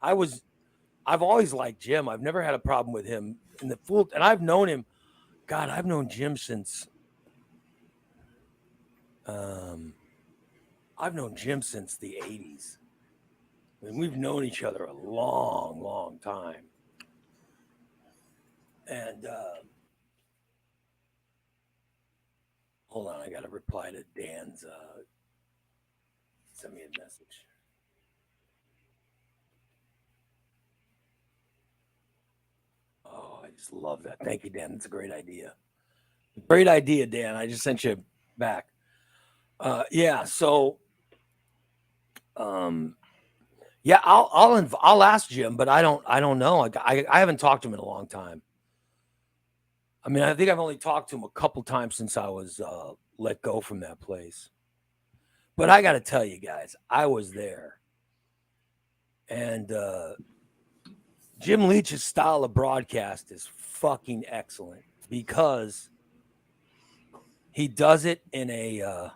I've always liked Jim. I've never had a problem with him and I've known him. God, I've known Jim since I've known Jim since the 80s. I mean, we've known each other a long, long time. And hold on, I got to reply to Dan's. Send me a message. Oh, I just love that. Thank you, Dan. That's a great idea. Great idea, Dan. I just sent you back. Yeah. So, yeah, I'll ask Jim, but I don't know. I haven't talked to him in a long time. I mean, I think I've only talked to him a couple times since I was let go from that place. But I got to tell you guys, I was there. And Jim Leach's style of broadcast is fucking excellent because he does it in the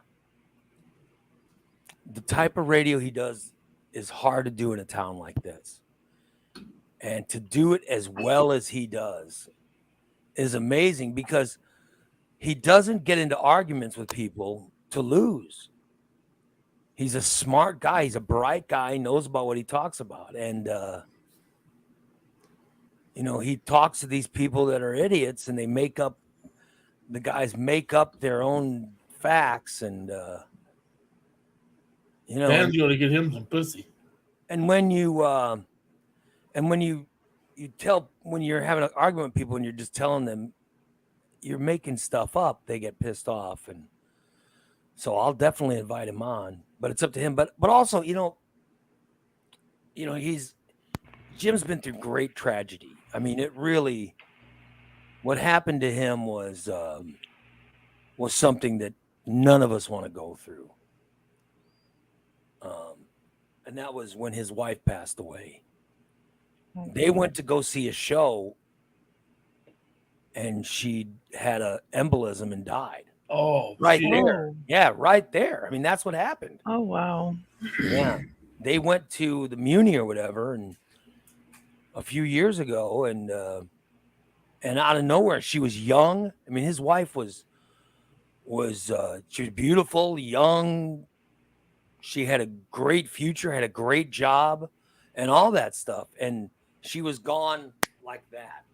type of radio he does is hard to do in a town like this. And to do it as well as he does is amazing because he doesn't get into arguments with people to lose. He's a smart guy. He's a bright guy. He knows about what he talks about. And, he talks to these people that are idiots and the guys make up their own facts. And, Dan's going to get him some pussy. And when you're having an argument with people and you're just telling them you're making stuff up, they get pissed off. And so I'll definitely invite him on, but it's up to him. But also, Jim's been through great tragedy. I mean, what happened to him was something that none of us want to go through. And that was when his wife passed away. They went to go see a show and she had an embolism and died. Oh, right shit. there. Yeah, right there. I mean, that's what happened. Oh, wow. Yeah. They went to the Muni or whatever and a few years ago and out of nowhere, she was young. I mean, his wife was she was beautiful, young. She had a great future, had a great job and all that stuff. And she was gone like that.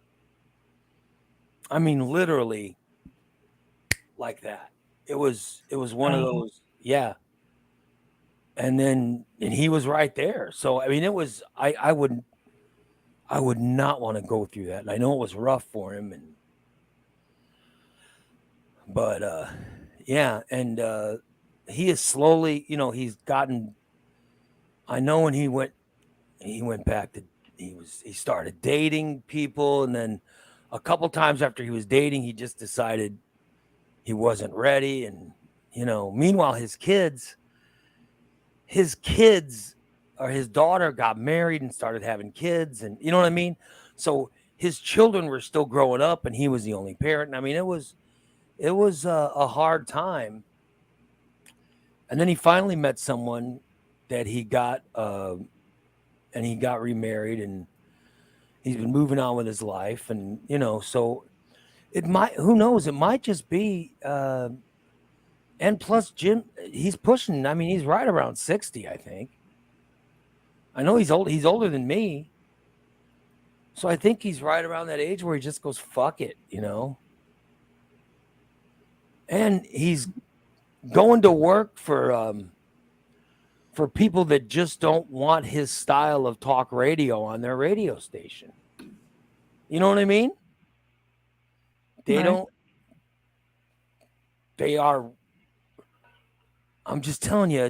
I mean, literally like that. It was one of those, yeah. And he was right there. So, I mean, it was, I would not want to go through that. And I know it was rough for him. But yeah. And he is slowly, he's gotten, I know when he went back to, he started dating people. And then a couple times after he was dating, he just decided he wasn't ready. And, meanwhile, his kids or his daughter got married and started having kids. And you know what I mean? So his children were still growing up and he was the only parent. And I mean, it was a hard time. And then he finally met someone that he got, and he got remarried, and he's been moving on with his life, and so it might. Who knows? It might just be. And plus, Jim, he's pushing. I mean, he's right around 60, I think. I know he's old. He's older than me, so I think he's right around that age where he just goes, "Fuck it," And he's going to work for people that just don't want his style of talk radio on their radio station. You know what I mean? They Right. don't. They are. I'm just telling you,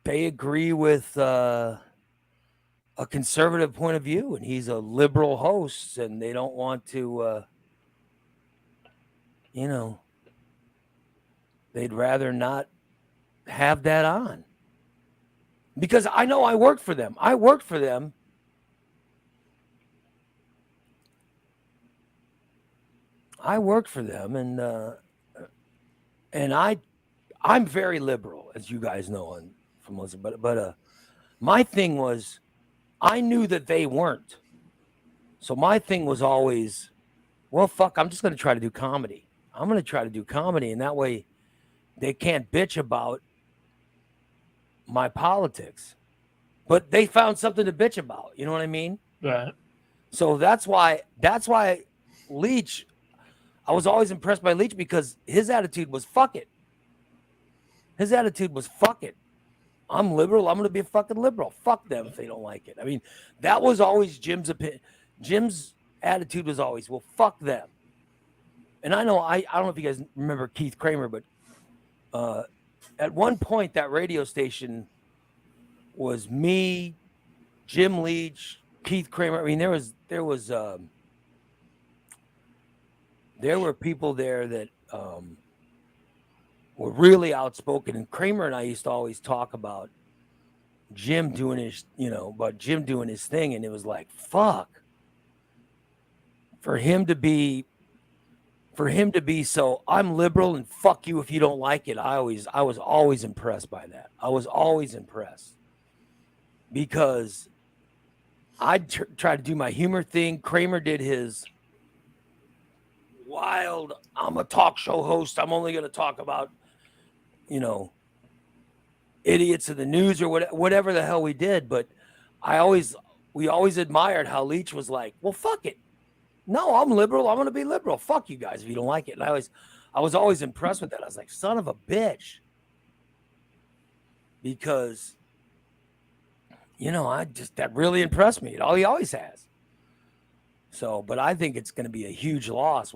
they agree with a conservative point of view, and he's a liberal host, and they don't want to. They'd rather not have that on. Because I know I worked for them. I worked for them. And I'm very liberal, as you guys know, from Muslim. But my thing was, I knew that they weren't. So my thing was always, well, fuck, I'm just going to try to do comedy. I'm going to try to do comedy, and that way they can't bitch about my politics. But they found something to bitch about. You know what I mean? Right. So that's why Leach, I was always impressed by Leach, because his attitude was fuck it. His attitude was fuck it. I'm liberal. I'm going to be a fucking liberal. Fuck them if they don't like it. I mean, that was always Jim's opinion. Jim's attitude was always, well, fuck them. And I know, I don't know if you guys remember Keith Kramer, but at one point that radio station was me, Jim Leach, Keith Kramer. I mean, there were people there that were really outspoken, and Kramer and I used to always talk about Jim doing his thing, and it was like, fuck, for him to be so, I'm liberal and fuck you if you don't like it. I was always impressed by that. I was always impressed, because I try to do my humor thing. Kramer did his wild, I'm a talk show host, I'm only going to talk about, idiots in the news or whatever the hell we did. But we always admired how Leach was like, well, fuck it. No, I'm liberal. I'm going to be liberal. Fuck you guys if you don't like it. And I was always impressed with that. I was like, son of a bitch. Because, that really impressed me. He always has. So, but I think it's going to be a huge loss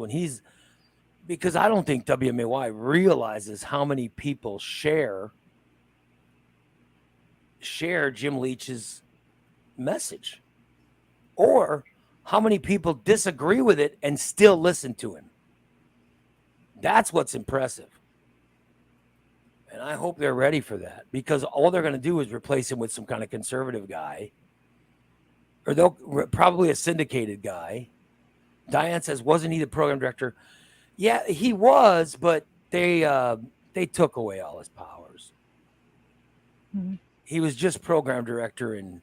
because I don't think WMAY realizes how many people share Jim Leach's message, or how many people disagree with it and still listen to him. That's what's impressive. And I hope they're ready for that, because all they're going to do is replace him with some kind of conservative guy, or they'll probably a syndicated guy. Diane says, wasn't he the program director? Yeah, he was, but they took away all his powers. Mm-hmm. He was just program director in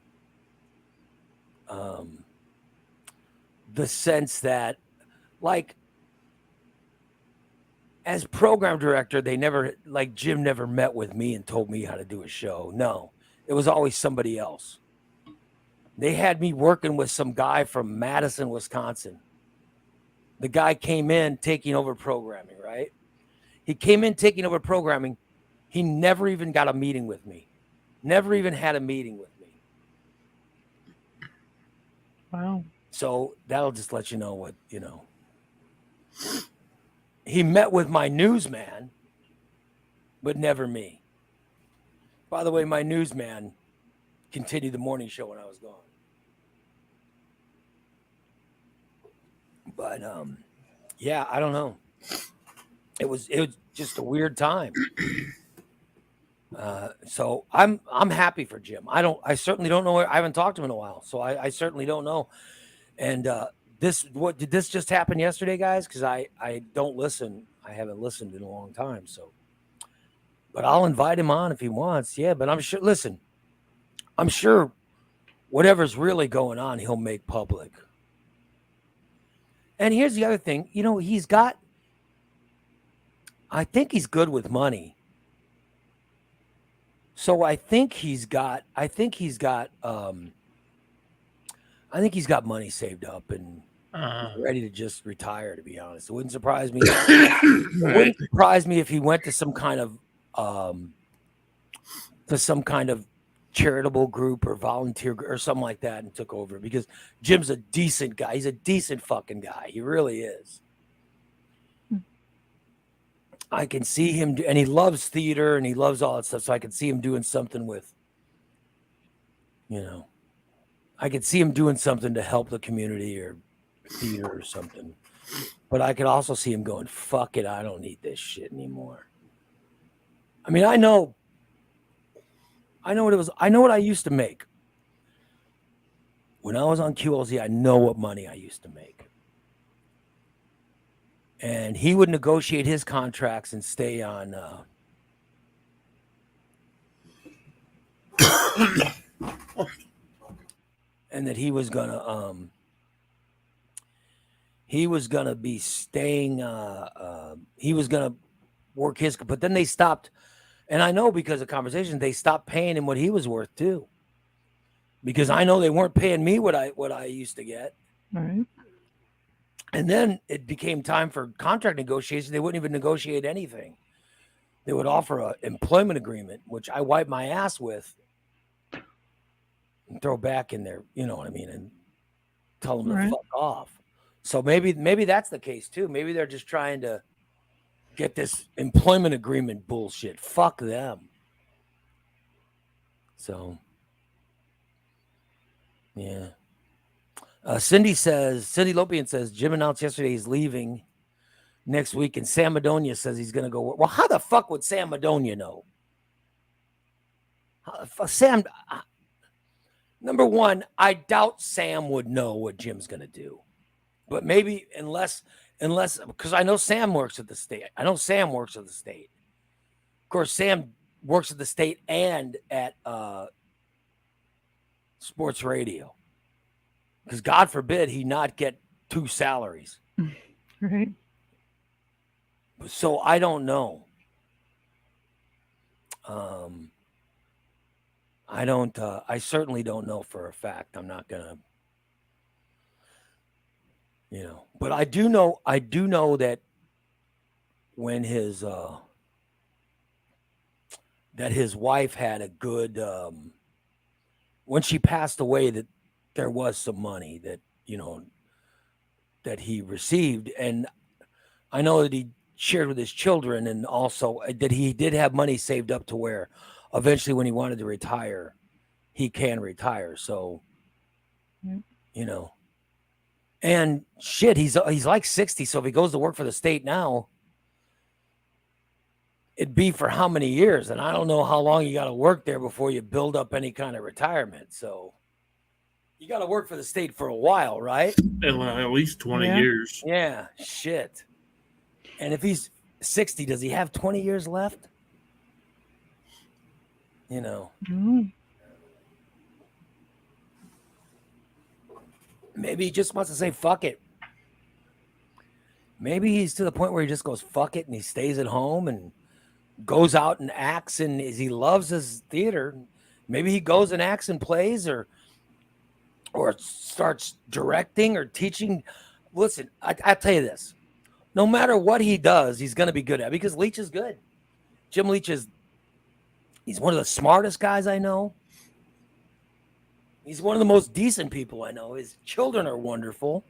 the sense that, like, as program director, they never, like, Jim never met with me and told me how to do a show. No, it was always somebody else. They had me working with some guy from Madison, Wisconsin. The guy came in taking over programming, right? He came in taking over programming. He never even got a meeting with me. Never even had a meeting with me. Wow. So that'll just let you know what, He met with my newsman, but never me. By the way, my newsman continued the morning show when I was gone. But yeah, I don't know. It was just a weird time. So I'm happy for Jim. I certainly don't know. I haven't talked to him in a while, so I certainly don't know. And did this just happen yesterday, guys? Because I don't listen. I haven't listened in a long time. So But I'll invite him on if he wants. Yeah, but I'm sure. Listen, I'm sure whatever's really going on, he'll make public. And here's the other thing. You know, I think he's good with money. So I think he's got money saved up and ready to just retire, to be honest. It wouldn't surprise me. It wouldn't surprise me if he went to some kind of charitable group or volunteer or something like that and took over, because Jim's a decent guy. He's a decent fucking guy. He really is. I can see him and he loves theater and he loves all that stuff. So I can see him doing something with, I could see him doing something to help the community or theater or something. But I could also see him going, fuck it, I don't need this shit anymore. I mean, I know what it was. I know what I used to make. When I was on QLZ, I know what money I used to make. And he would negotiate his contracts and stay on and that he was gonna be staying he was gonna work his, but then they stopped, and I know because of conversations they stopped paying him what he was worth too, because I know they weren't paying me what I used to get. All right. And then it became time for contract negotiations. They wouldn't even negotiate anything. They would offer an employment agreement, which I wipe my ass with and throw back in there, you know what I mean, and tell them to fuck off. So maybe that's the case too. Maybe they're just trying to get this employment agreement bullshit. Fuck them. So, yeah. Cindy Lopian says Jim announced yesterday he's leaving next week, and Sam Madonia says he's going to go. Well, how the fuck would Sam Madonia know? Sam, number one, I doubt Sam would know what Jim's going to do, but maybe unless because I know Sam works at the state. Of course, Sam works at the state and at sports radio. Because God forbid he not get 2 salaries. Right. So I don't know. I certainly don't know for a fact. I'm not gonna, but I do know that when his wife had a good, when she passed away, that there was some money that, that he received. And I know that he shared with his children, and also that he did have money saved up to where eventually when he wanted to retire, he can retire. So, and shit, he's like 60. So if he goes to work for the state now, it'd be for how many years? And I don't know how long you got to work there before you build up any kind of retirement. So you got to work for the state for a while, right? At least 20 years. Yeah, shit. And if he's 60, does he have 20 years left? Maybe he just wants to say, fuck it. Maybe he's to the point where he just goes, fuck it, and he stays at home and goes out and acts, and he loves his theater. Maybe he goes and acts and plays or starts directing or teaching. Listen, I tell you this. No matter what he does, he's going to be good at it, because Leach is good. Jim Leach he's one of the smartest guys I know. He's one of the most decent people I know. His children are wonderful.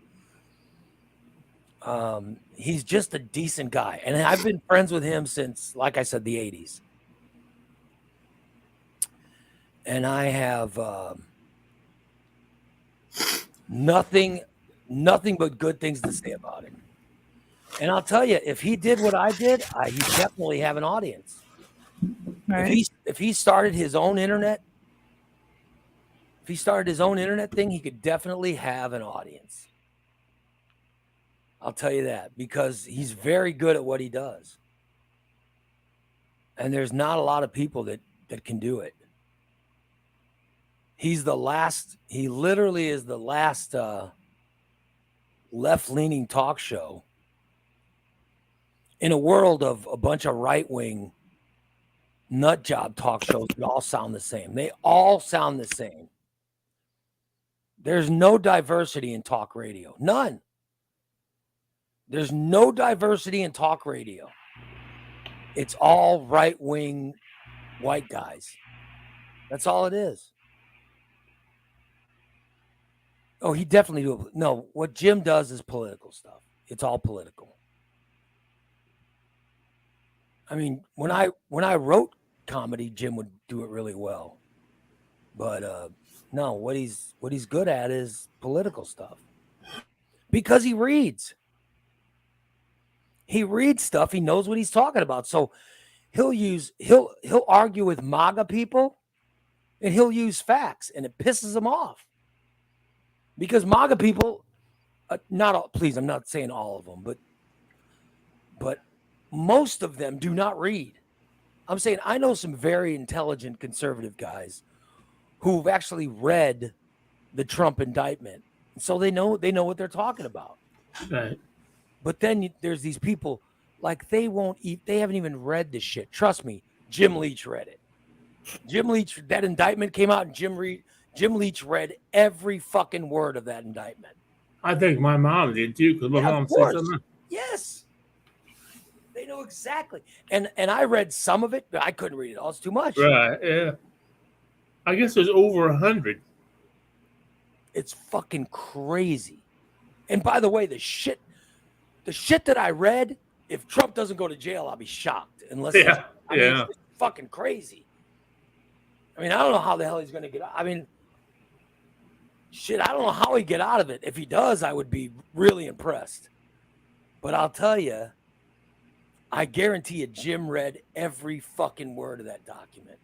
He's just a decent guy. And I've been friends with him since, like I said, the 80s. And I have nothing but good things to say about him. And I'll tell you, if he did what I did, he'd definitely have an audience. Right. If he started his own internet, thing, he could definitely have an audience. I'll tell you that, because he's very good at what he does. And there's not a lot of people that can do it. He's the last, he literally is the last left-leaning talk show in a world of a bunch of right-wing nut job talk shows that all sound the same. They all sound the same. There's no diversity in talk radio. None. There's no diversity in talk radio. It's all right-wing white guys. That's all it is. Oh, he definitely do. No, what Jim does is political stuff. It's all political. I mean, when I wrote comedy, Jim would do it really well. But no, what he's good at is political stuff. Because he reads. He reads stuff. He knows what he's talking about. So he'll argue with MAGA people, and he'll use facts, and it pisses him off. Because MAGA people, not all, please, I'm not saying all of them, but most of them do not read. I'm saying I know some very intelligent conservative guys who've actually read the Trump indictment, so they know what they're talking about. Right. But then there's these people like they haven't even read this shit. Trust me, Jim Leach read it. Jim Leach, that indictment came out, and Jim Leach read every fucking word of that indictment. I think my mom did too, because my mom said something. Yes. They know exactly. And I read some of it, but I couldn't read it all. It's too much. Right, yeah. I guess there's over 100. It's fucking crazy. And by the way, the shit that I read, if Trump doesn't go to jail, I'll be shocked. Unless mean, it's fucking crazy. I mean, I don't know how the hell he's going to get out. I mean, shit, I don't know how he'd get out of it. If he does, I would be really impressed. But I'll tell you, I guarantee you Jim read every fucking word of that document.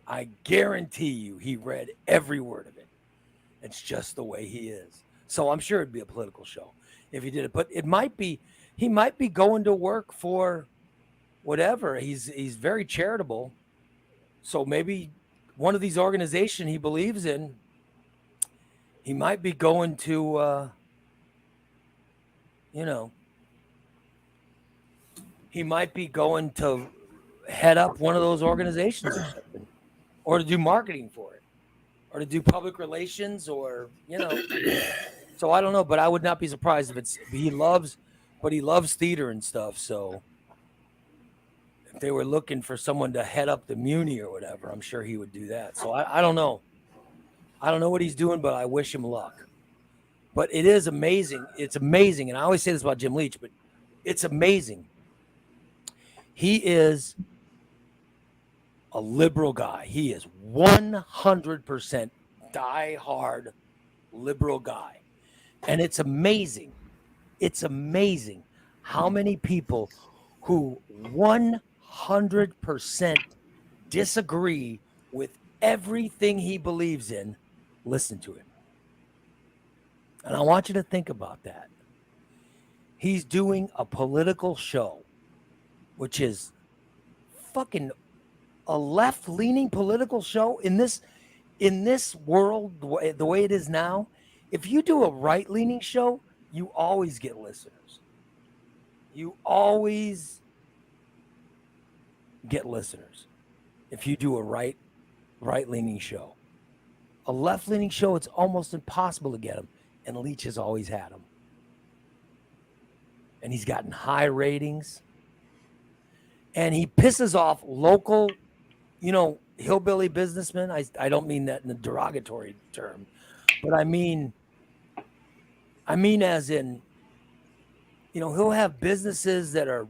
I guarantee you he read every word of it. It's just the way he is. So I'm sure it'd be a political show if he did it. But it might be, he might be going to work for whatever. He's very charitable. So maybe one of these organizations he believes in, he might be going to, he might be going to head up one of those organizations or something, or to do marketing for it, or to do public relations, or, so I don't know, but I would not be surprised if he loves theater and stuff. So if they were looking for someone to head up the Muni or whatever, I'm sure he would do that. So I don't know. I don't know what he's doing, but I wish him luck. But it is amazing. It's amazing. And I always say this about Jim Leach, but it's amazing. He is a liberal guy. He is 100% die-hard liberal guy. And it's amazing. It's amazing how many people who 100% disagree with everything he believes in listen to him. And I want you to think about that. He's doing a political show, which is fucking a left-leaning political show in this world, the way it is now. If you do a right-leaning show, you always get listeners. You always get listeners if you do a right-leaning show. A left-leaning show, it's almost impossible to get them, and Leach has always had them. And he's gotten high ratings. And he pisses off local, hillbilly businessmen. I don't mean that in a derogatory term, but I mean as in, he'll have businesses that are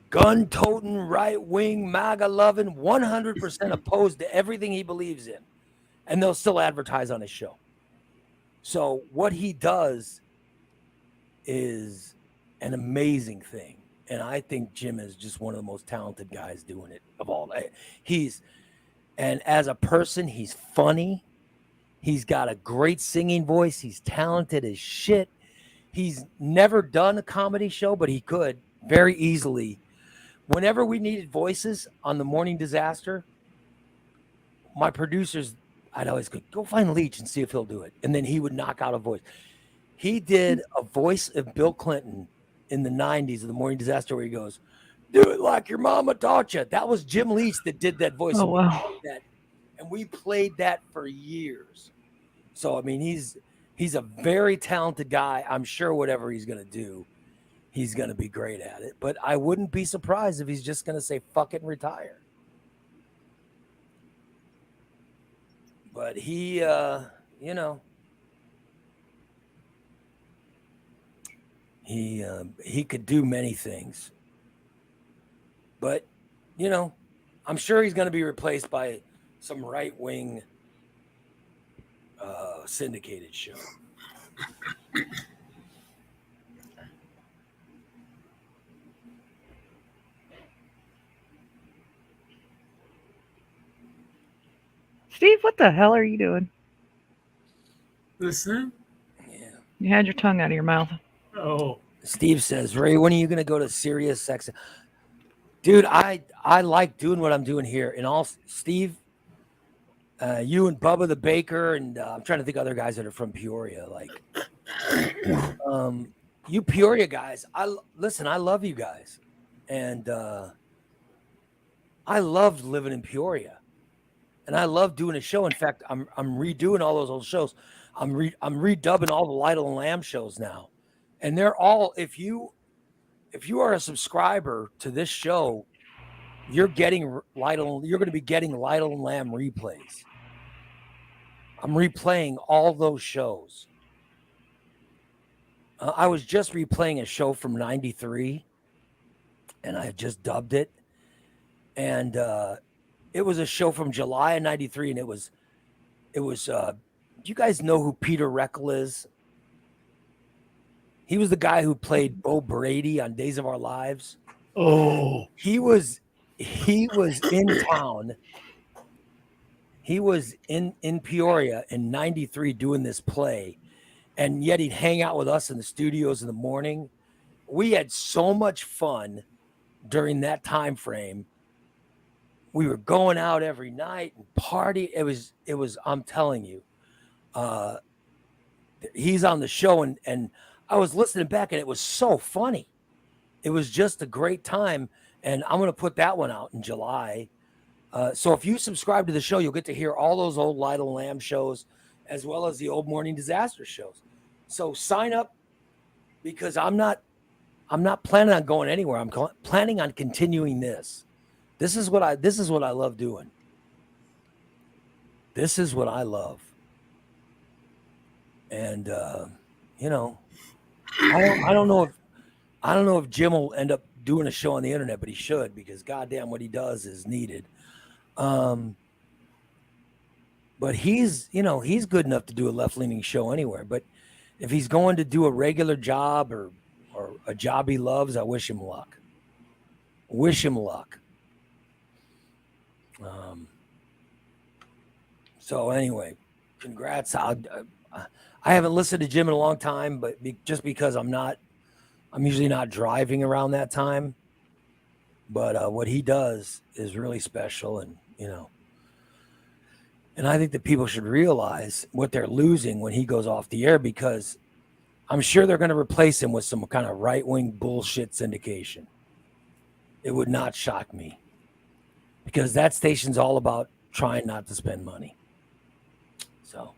gun-toting, right-wing, MAGA-loving, 100% opposed to everything he believes in. And they'll still advertise on his show. So what he does is an amazing thing. And I think Jim is just one of the most talented guys doing it of all. And as a person, he's funny. He's got a great singing voice. He's talented as shit. He's never done a comedy show, but he could very easily whenever we needed voices on the Morning Disaster, my producers, I'd always go find Leach and see if he'll do it. And then he would knock out a voice. He did a voice of Bill Clinton in the 90s of the Morning Disaster where he goes, "Do it like your mama taught you." That was Jim Leach that did that voice. Oh, wow. And we played that for years. So, I mean, he's a very talented guy. I'm sure whatever he's going to do, he's going to be great at it. But I wouldn't be surprised if he's just going to say, fuck it and retire. But he, you know, he could do many things. But, you know, I'm sure he's going to be replaced by some right-wing syndicated show. Steve, what the hell are you doing? Listen. Yeah. You had your tongue out of your mouth. Oh, Steve says, "Ray, when are you going to go to Sirius Sex?" Dude, I like doing what I'm doing here. And all, Steve, you and Bubba the Baker, and I'm trying to think of other guys that are from Peoria. Like, you Peoria guys, I love you guys. And I loved living in Peoria. And I love doing a show. In fact, I'm redoing all those old shows. I'm redubbing all the Lytle and Lamb shows now. And they're all, if you are a subscriber to this show, you're going to be getting Lytle and Lamb replays. I'm replaying all those shows. I was just replaying a show from 93 and I had just dubbed it. And it was a show from July of 93. And it was, do you guys know who Peter Reckel is? He was the guy who played Bo Brady on Days of Our Lives. oh, He was in town. He was in Peoria in 93 doing this play. And yet he'd hang out with us in the studios in the morning. We had so much fun during that time frame. We were going out every night and party. It was, I'm telling you, he's on the show and I was listening back and it was so funny. It was just a great time. And I'm going to put that one out in July. So if you subscribe to the show, you'll get to hear all those old Lytle and Lamb shows, as well as the old Morning Disaster shows. So sign up, because I'm not planning on going anywhere. I'm planning on continuing this. This is what I love doing. This is what I love. And, you know, I don't know if Jim will end up doing a show on the internet, but he should, because goddamn what he does is needed. But he's good enough to do a left-leaning show anywhere. But if he's going to do a regular job or a job he loves, I wish him luck. Wish him luck. So anyway, congrats. I haven't listened to Jim in a long time, but just because I'm usually not driving around that time. But what he does is really special, and and I think that people should realize what they're losing when he goes off the air, because I'm sure they're going to replace him with some kind of right-wing bullshit syndication. It would not shock me, because that station's all about trying not to spend money. So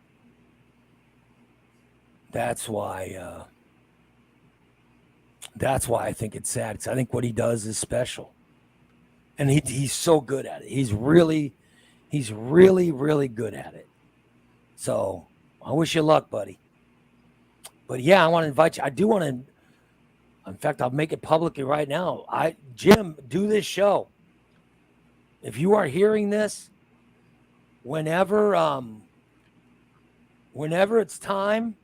that's why I think it's sad, because I think what he does is special. And he's so good at it. He's really, really good at it. So I wish you luck, buddy. But yeah, I want to invite you. I do want to, in fact, I'll make it publicly right now. Jim, do this show. If you are hearing this, whenever it's time,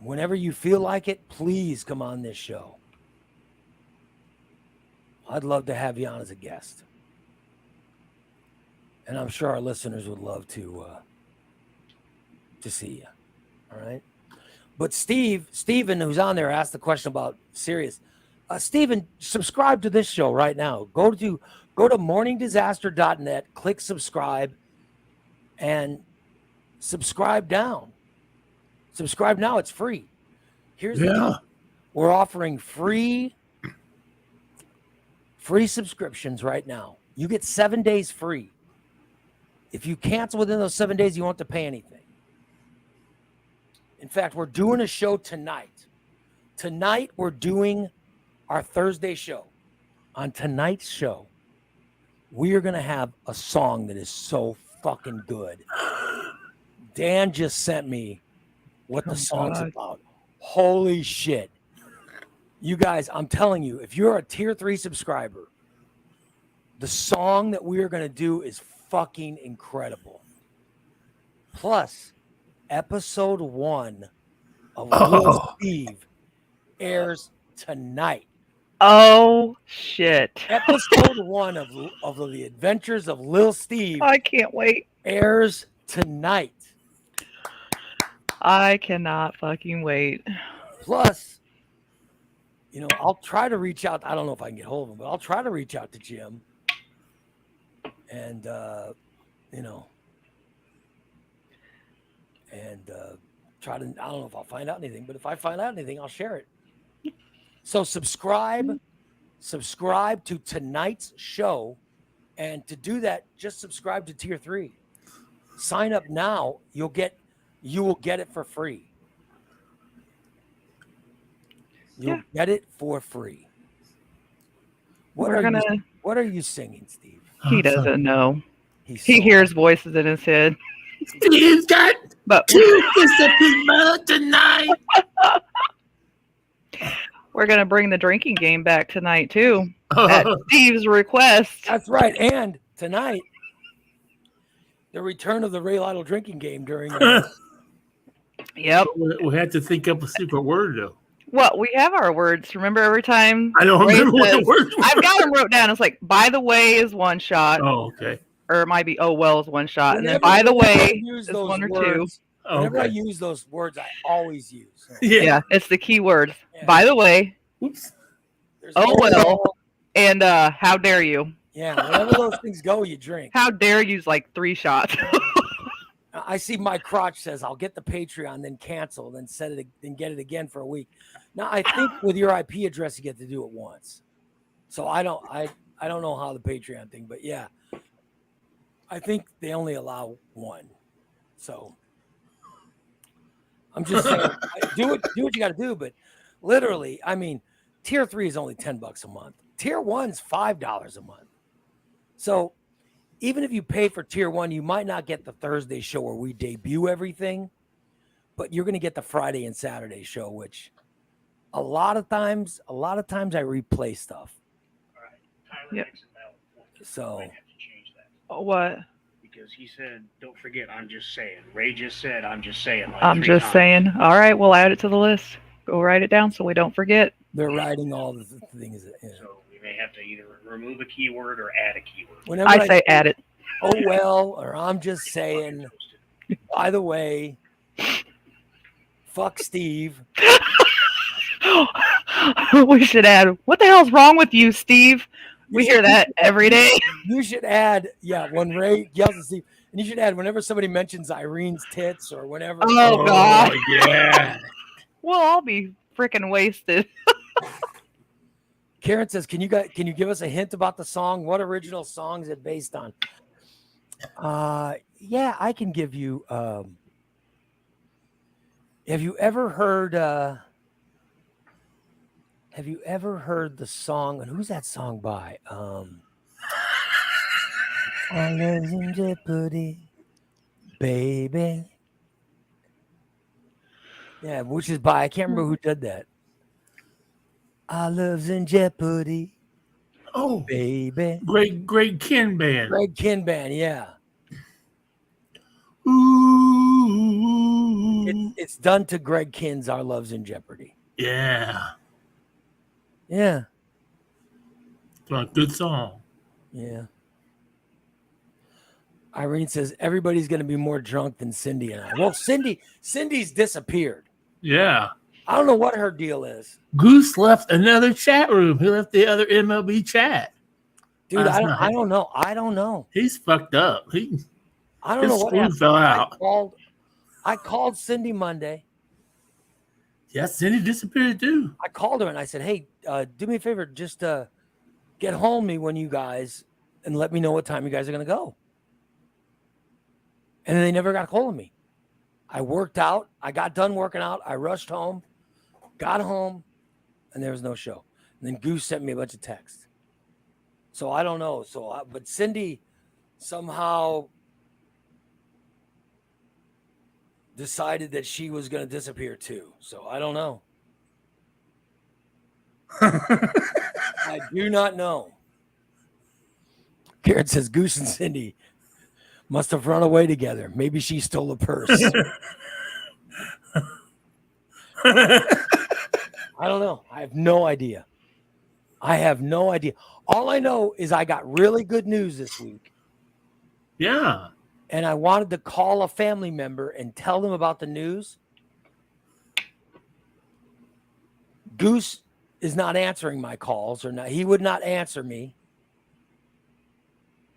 whenever you feel like it, please come on this show. I'd love to have you on as a guest. And I'm sure our listeners would love to see you. All right. But Steven, who's on there, asked the question about Sirius. Steven, subscribe to this show right now. Go to morningdisaster.net, click subscribe, and subscribe down. Subscribe now. It's free. Here's the deal. We're offering free subscriptions right now. You get 7 days free. If you cancel within those 7 days, you won't have to pay anything. In fact, we're doing a show tonight. Tonight, we're doing our Thursday show. On tonight's show, we are going to have a song that is so fucking good. Dan just sent me what the song's about. Holy shit. You guys, I'm telling you, if you're a tier 3 subscriber, the song that we are going to do is fucking incredible. Plus, episode 1 of Lil Steve airs tonight. Oh shit. Episode 1 of The Adventures of Lil Steve I can't wait. airs tonight. I cannot fucking wait. Plus, I'll try to reach out. I don't know if I can get hold of him, but I'll try to reach out to Jim. And, try to, I don't know if I'll find out anything, but if I find out anything, I'll share it. So subscribe to tonight's show. And to do that, just subscribe to tier 3. Sign up now. You will get it for free. You'll get it for free. What are you singing, Steve? He doesn't know. He so hears voices in his head. Steve's got But 2 disappear tonight. we're gonna bring the drinking game back tonight too. At Steve's request. That's right. And tonight, the return of the Ray Lytle drinking game during. Yep. We had to think up a secret word though. Well, we have our words. Remember every time I don't Ray remember what the says- words were. I've got them wrote down. It's like, by the way is one shot. Oh, okay. Or it might be oh well is one shot. And then Whenever- by the whenever I way use is those one or two. words- Whenever I Okay. use those words, I always use. Yeah, it's the key word. Yeah. By the way, Oops. There's oh no- well, and how dare you? Yeah, whenever those things go, you drink. How dare you's like 3 shots. I see Mike Crotch says, "I'll get the Patreon, then cancel, then set it, then get it again for a week." Now, I think with your IP address, you get to do it once. So I don't know how the Patreon thing, but yeah, I think they only allow one. So I'm just saying, do what you got to do. But literally, I mean, tier 3 is only $10 a month. Tier 1's $5 a month. So even if you pay for tier 1, you might not get the Thursday show where we debut everything, but you're going to get the Friday and Saturday show, which a lot of times I replay stuff. All right. Tyler Yep. makes a valid point. So- I have to change that What? because he said, "Don't forget, I'm just saying." Ray just said, "I'm just saying." Like I'm 3 just times. saying. All right, we'll add it to the list. Go write it down so we don't forget. They're writing all the things. So we may have to either remove a keyword or add a keyword. Whenever I say add it. "Oh well," or "I'm just saying," by the way, fuck Steve. We should add, what the hell's wrong with you, Steve? We hear that every day. You should add, when Ray yells at Steve, and you should add whenever somebody mentions Irene's tits or whenever. Oh, God. Yeah. We'll all be freaking wasted. Karen says, "Can you give us a hint about the song? What original song is it based on?" Yeah, I can give you. Have you ever heard? Have you ever heard the song? And who's that song by? All Love's in Jeopardy, baby. Yeah, which is by, I can't remember who did that. Our love's in jeopardy, Oh, baby. great Ken band. Greg Kinband, yeah. Ooh. It's done to Greg Kinn's Our Love's in Jeopardy. Yeah. Yeah, It's a good song. yeah. Irene says, everybody's going to be more drunk than Cindy and I. Well, Cindy's disappeared. Yeah. I don't know what her deal is. Goose left another chat room. He left the other MLB chat. Dude, Last I night. don't know. I don't know. He's fucked up. I don't know His what screw happened. fell out. I called Cindy Monday. Yes, then he disappeared too. I called her and I said, "Hey, do me a favor, just get home me when you guys and let me know what time you guys are gonna go." And then they never got a hold of me. I worked out. I got done working out. I rushed home, got home, and there was no show. And then Goose sent me a bunch of texts. So I don't know. But Cindy somehow decided that she was going to disappear too. So I don't know. I do not know. Karen says Goose and Cindy must have run away together. Maybe she stole a purse. I don't know. I have no idea. All I know is I got really good news this week. Yeah. And I wanted to call a family member and tell them about the news. Goose is not answering my calls, or not. He would not answer me.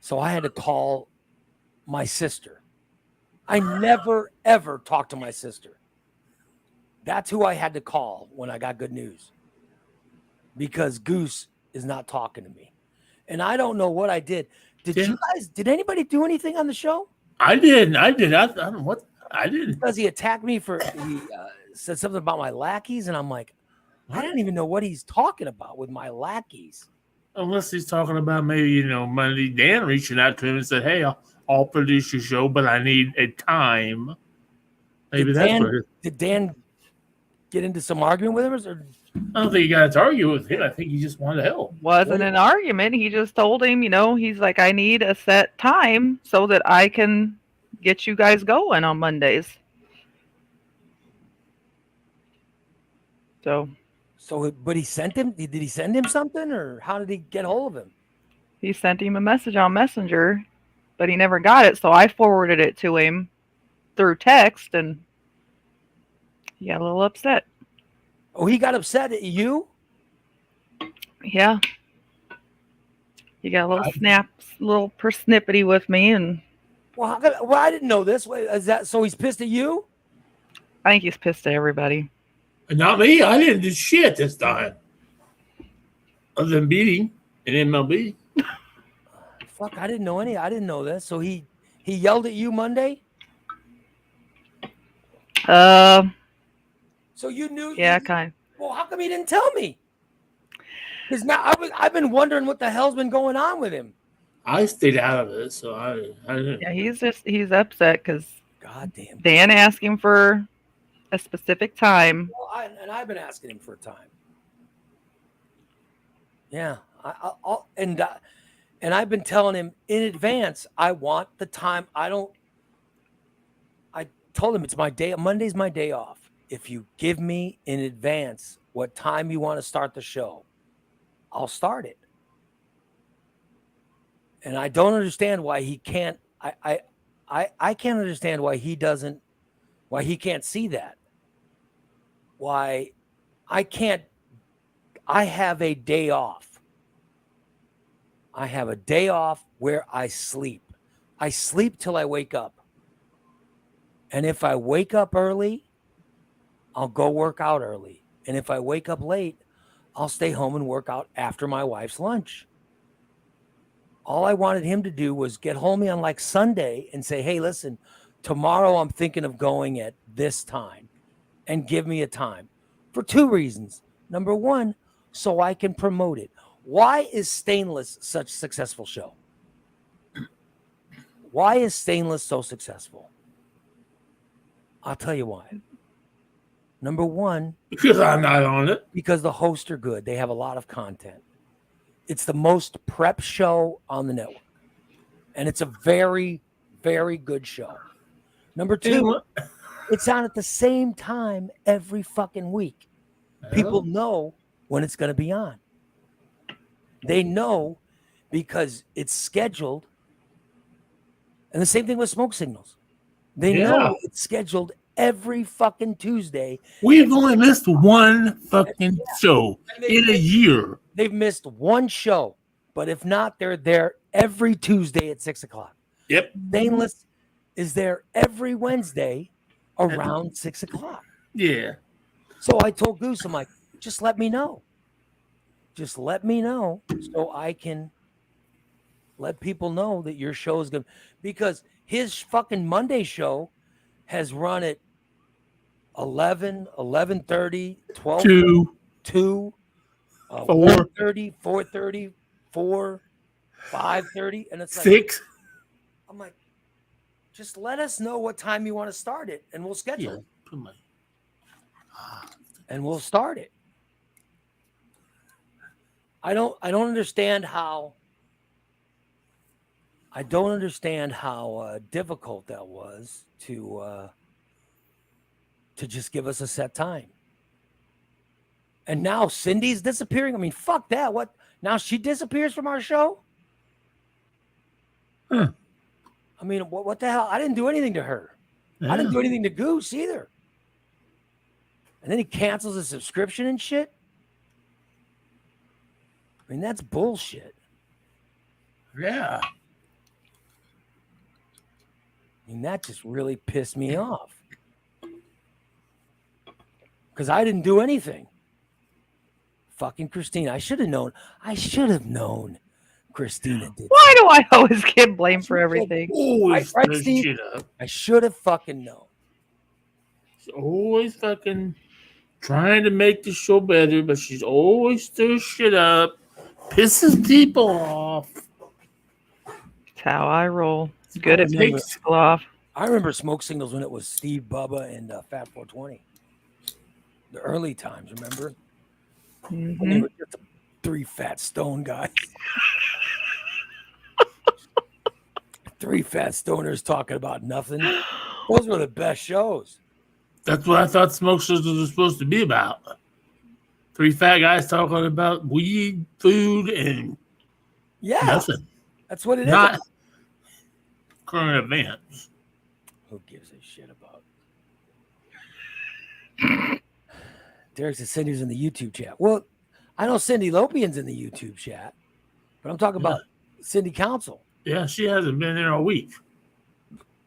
So I had to call my sister. I never, ever talk to my sister. That's who I had to call when I got good news. Because Goose is not talking to me. And I don't know what I did. Did anybody do anything on the show? I did. I don't know what. I didn't. Because he attacked me he said something about my lackeys. And I'm like, I don't even know what he's talking about with my lackeys. Unless he's talking about maybe, Monday, Dan reaching out to him and said, "Hey, I'll produce your show, but I need a time." Maybe that's what it is. Did Dan get into some argument with him? Or? I don't think you got to argue with him. I think he just wanted help. Wasn't an argument. He just told him, he's like, I need a set time so that I can get you guys going on Mondays. So, but he sent him. Did he send him something, or how did he get hold of him? he sent him a message on Messenger, but he never got it. So I forwarded it to him through text, and he got a little upset. Oh, he got upset at you? Yeah. He got a little persnippety with me, and Well, I didn't know this. Is that so? He's pissed at you? I think he's pissed at everybody. And not me. I didn't do shit this time. Other than beating an MLB. Fuck, I didn't know any. I didn't know this. So he yelled at you Monday? So you knew? Yeah, kind. Well, how come he didn't tell me? Because now I've been wondering what the hell's been going on with him. I stayed out of it, so I didn't. Yeah, he's upset because Goddamn. Dan asked him for a specific time. Well, I've been asking him for a time. Yeah, and I've been telling him in advance. I want the time. I told him it's my day. Monday's my day off. If you give me in advance what time you want to start the show, I'll start it. And I don't understand why he can't. I can't understand why he can't see that. Why I can't. I have a day off. I have a day off where I sleep. I sleep till I wake up. And if I wake up early, I'll go work out early. And if I wake up late, I'll stay home and work out after my wife's lunch. All I wanted him to do was get hold of me on like Sunday and say, hey, listen, tomorrow I'm thinking of going at this time, and give me a time for two reasons. Number one, so I can promote it. Why is Stainless such a successful show? Why is Stainless so successful? I'll tell you why. Number one, Because I'm not on it. because the hosts are good. They have a lot of content. It's the most prep show on the network. And it's a very, very good show. Number two, it's on at the same time every fucking week. People know when it's going to be on. They know because it's scheduled. And the same thing with Smoke Signals. They know it's scheduled every fucking Tuesday. We've only missed one fucking show And they- in a year. They've missed one show, but if not, they're there every Tuesday at 6 o'clock. Yep. Stainless is there every Wednesday around 6 o'clock. Yeah. So I told Goose, I'm like, just let me know. Just let me know so I can let people know that your show is good. Because his fucking Monday show has run at 11, 11:30, 12, 2, 2, 4, 1:30, 4:30, 4, 5:30. And it's like, 6. I'm like, just let us know what time you want to start it and we'll schedule Yeah. it. Put my- And we'll start it. I don't understand how difficult that was to just give us a set time. And now Cindy's disappearing. I mean, fuck that. What? Now she disappears from our show? Huh. I mean, what the hell? I didn't do anything to her. I didn't do anything to Goose either. And then he cancels his subscription and shit. I mean, that's bullshit. Yeah. I mean, that just really pissed me off. Because I didn't do anything. Fucking Christina. I should have known. Christina did. Why do I always get blamed for everything? Always Right, stir Steve? shit up. I should have fucking known. She's always fucking trying to make the show better, but she's always stirs shit up, pisses people off. That's how I roll. Good at remember- pissing people off. I remember Smoke Signals when it was Steve, Bubba, and Fat 420. The early times, remember? When they Mhm. were just three fat stone guys. Three fat stoners talking about nothing. Those were the best shows. That's what I thought Smoke Signals was supposed to be about. 3 fat guys talking about weed, food, and Yeah, nothing. that's what it is. Not current events. Who gives a shit about? Derek says Cindy's in the YouTube chat. Well, I know Cindy Lopian's in the YouTube chat, but I'm talking about Cindy Council. Yeah, she hasn't been there a week.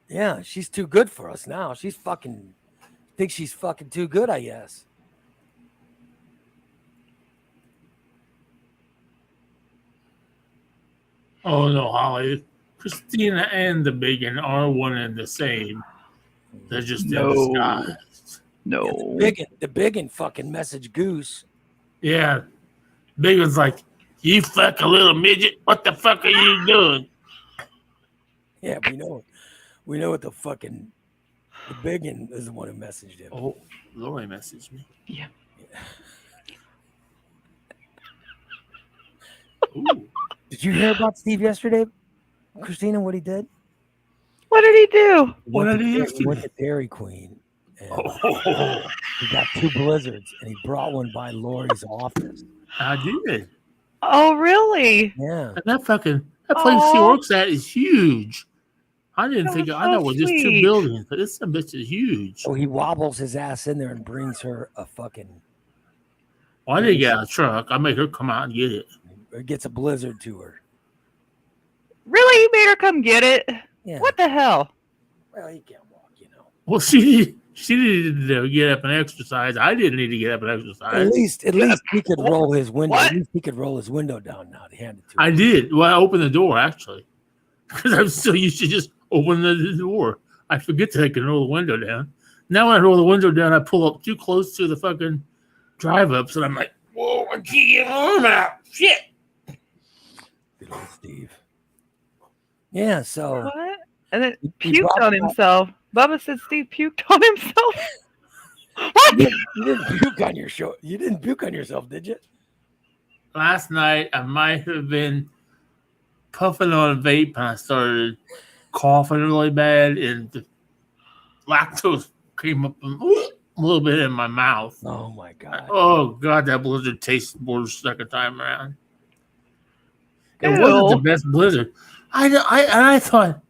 Yeah, she's too good for us now. She's fucking thinks she's fucking too good, I guess. Oh no, Holly. Christina and the Biggin are one and the same. They're just No. in disguise. No. The big and fucking message Goose. Yeah. Biggin's like, you fuck a little midget. What the fuck are you doing? Yeah, we know what the fucking the biggin is the one who messaged him. Oh, Lori messaged me. Yeah. Ooh. Did you hear about Steve yesterday, Christina? What he did? What did he do? What did he He went to Dairy Queen and Oh, he got 2 blizzards and he brought one by Lori's office. I did. Oh, really? Yeah, And that place she Aw. works at is huge. I didn't That think was I thought it so was just 2 sweet. buildings, but this bitch is huge. so he wobbles his ass in there and brings her a fucking Why did he get a truck? I made her come out and get it. or gets a blizzard to her. Really? You made her come get it? Yeah. What the hell? Well, he can't walk, you know. Well, she needed to get up and exercise. I didn't need to get up and exercise. At least he could roll his window. What? At least he could roll his window down now to hand it to I her. did. Well, I opened the door actually, because I'm still used to just open the door. I forget that I can roll the window down. Now when I roll the window down, I pull up too close to the fucking drive-ups, and I'm like, "Whoa, I can't get my arm out." Shit. Good old Steve. Yeah, so What? And then He puked brought on that- himself. Bubba said Steve puked on himself. you What? didn't puke on your show. You didn't puke on yourself, did you? Last night I might have been puffing on a vape, and I started coughing really bad, and the lactose came up a little bit in my mouth. Oh my god. Oh god, that blizzard tasted worse second time around. It Ew. wasn't the best blizzard. I thought,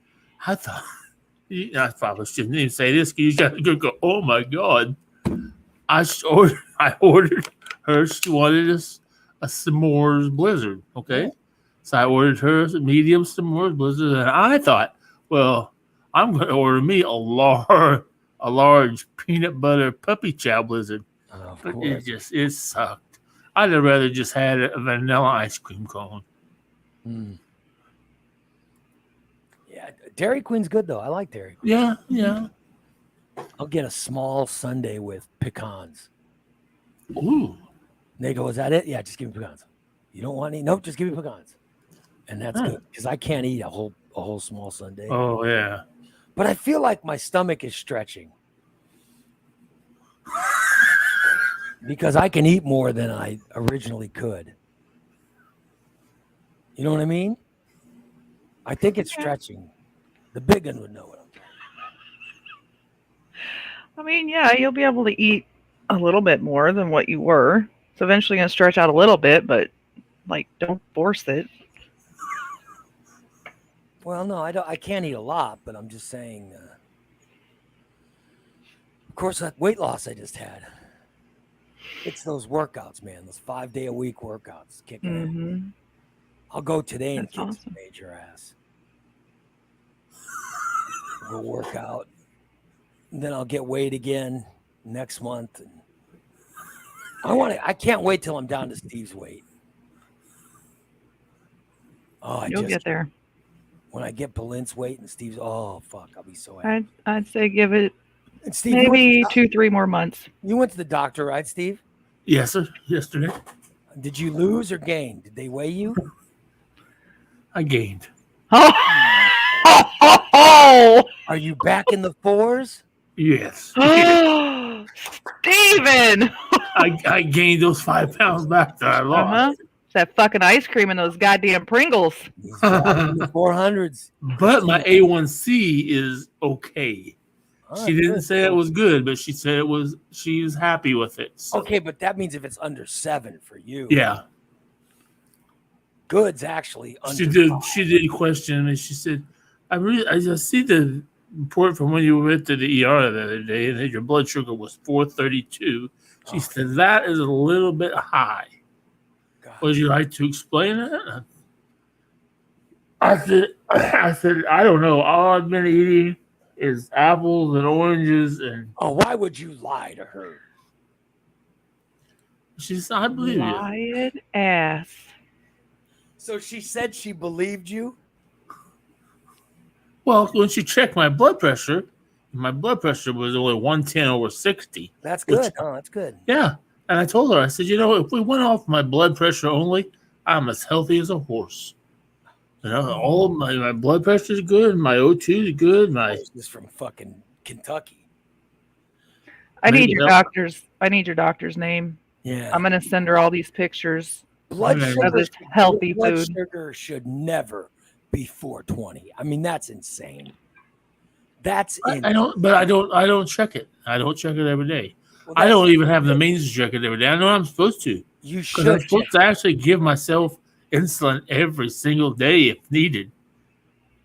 I probably shouldn't even say this. You got to go. Oh my god! I ordered her. She wanted a s'mores blizzard. Okay, so I ordered her a medium s'mores blizzard, and I thought, well, I'm going to order me a large peanut butter puppy chow blizzard. Of But course. it sucked. I'd have rather just had a vanilla ice cream cone. Mm. Yeah, Dairy Queen's good though. I like Dairy Queen. Yeah, yeah. I'll get a small sundae with pecans. Ooh. And they go, "Is that it?" Yeah, just give me pecans. You don't want any? Nope, just give me pecans. And that's Huh. good because I can't eat a whole small sundae. Oh yeah. But I feel like my stomach is stretching because I can eat more than I originally could. You know what I mean? I think it's stretching. The big one would know what I'm talking I mean, yeah, you'll be able to eat a little bit more than what you were. It's eventually going to stretch out a little bit, but like, don't force it. Well, no, I can't eat a lot, but I'm just saying. Of course, that weight loss I just had. It's those workouts, man. Those 5-day-a-week workouts kicking in. Mm-hmm. I'll go today and That's kick some awesome. major ass. Go work out, and then I'll get weight again next month. And I can't wait till I'm down to Steve's weight. Oh, You'll get there. when I get Belin's weight and Steve's, oh fuck, I'll be so happy. I'd say give it And Steve, maybe 2-3 more months. you went to the doctor, right, Steve? Yes, sir. Yesterday Did you lose or gain? Did they weigh you? I gained. Oh, Are you back in the 4s? Yes. oh, Steven! I gained those 5 pounds back that I lost. Uh-huh. It's that fucking ice cream and those goddamn Pringles. He's back in the 400s. But my A1C is okay. Oh, She didn't good. say it was good, but she said she was happy with it. So, Okay, but that means if it's under 7 for you. yeah. Good's actually under She did question me. She said, I just see the report from when you went to the ER the other day and that your blood sugar was 432. She said that is a little bit high. God. Would you like to explain that? I said, I don't know. All I've been eating is apples and oranges, and Oh, why would you lie to her? she said, I believe you. Lying ass. So she said she believed you? Well, when she checked my blood pressure was only 110/60. That's Which- good. Oh, that's good. Yeah. And I told her, I said, if we went off my blood pressure only, I'm as healthy as a horse. All of my blood pressure is good, my O2 is good, my This is from fucking Kentucky. I need Maybe your that- doctor's name. Yeah. I'm gonna send her all these pictures. blood Okay. sugar, Of this healthy blood food. sugar should never be 420. I mean, that's insane. That's I don't check it. I don't check it every day. Well, I that's- don't even have the means to check it every day. I know I'm supposed to. You Because I'm should. supposed to actually give myself insulin every single day if needed.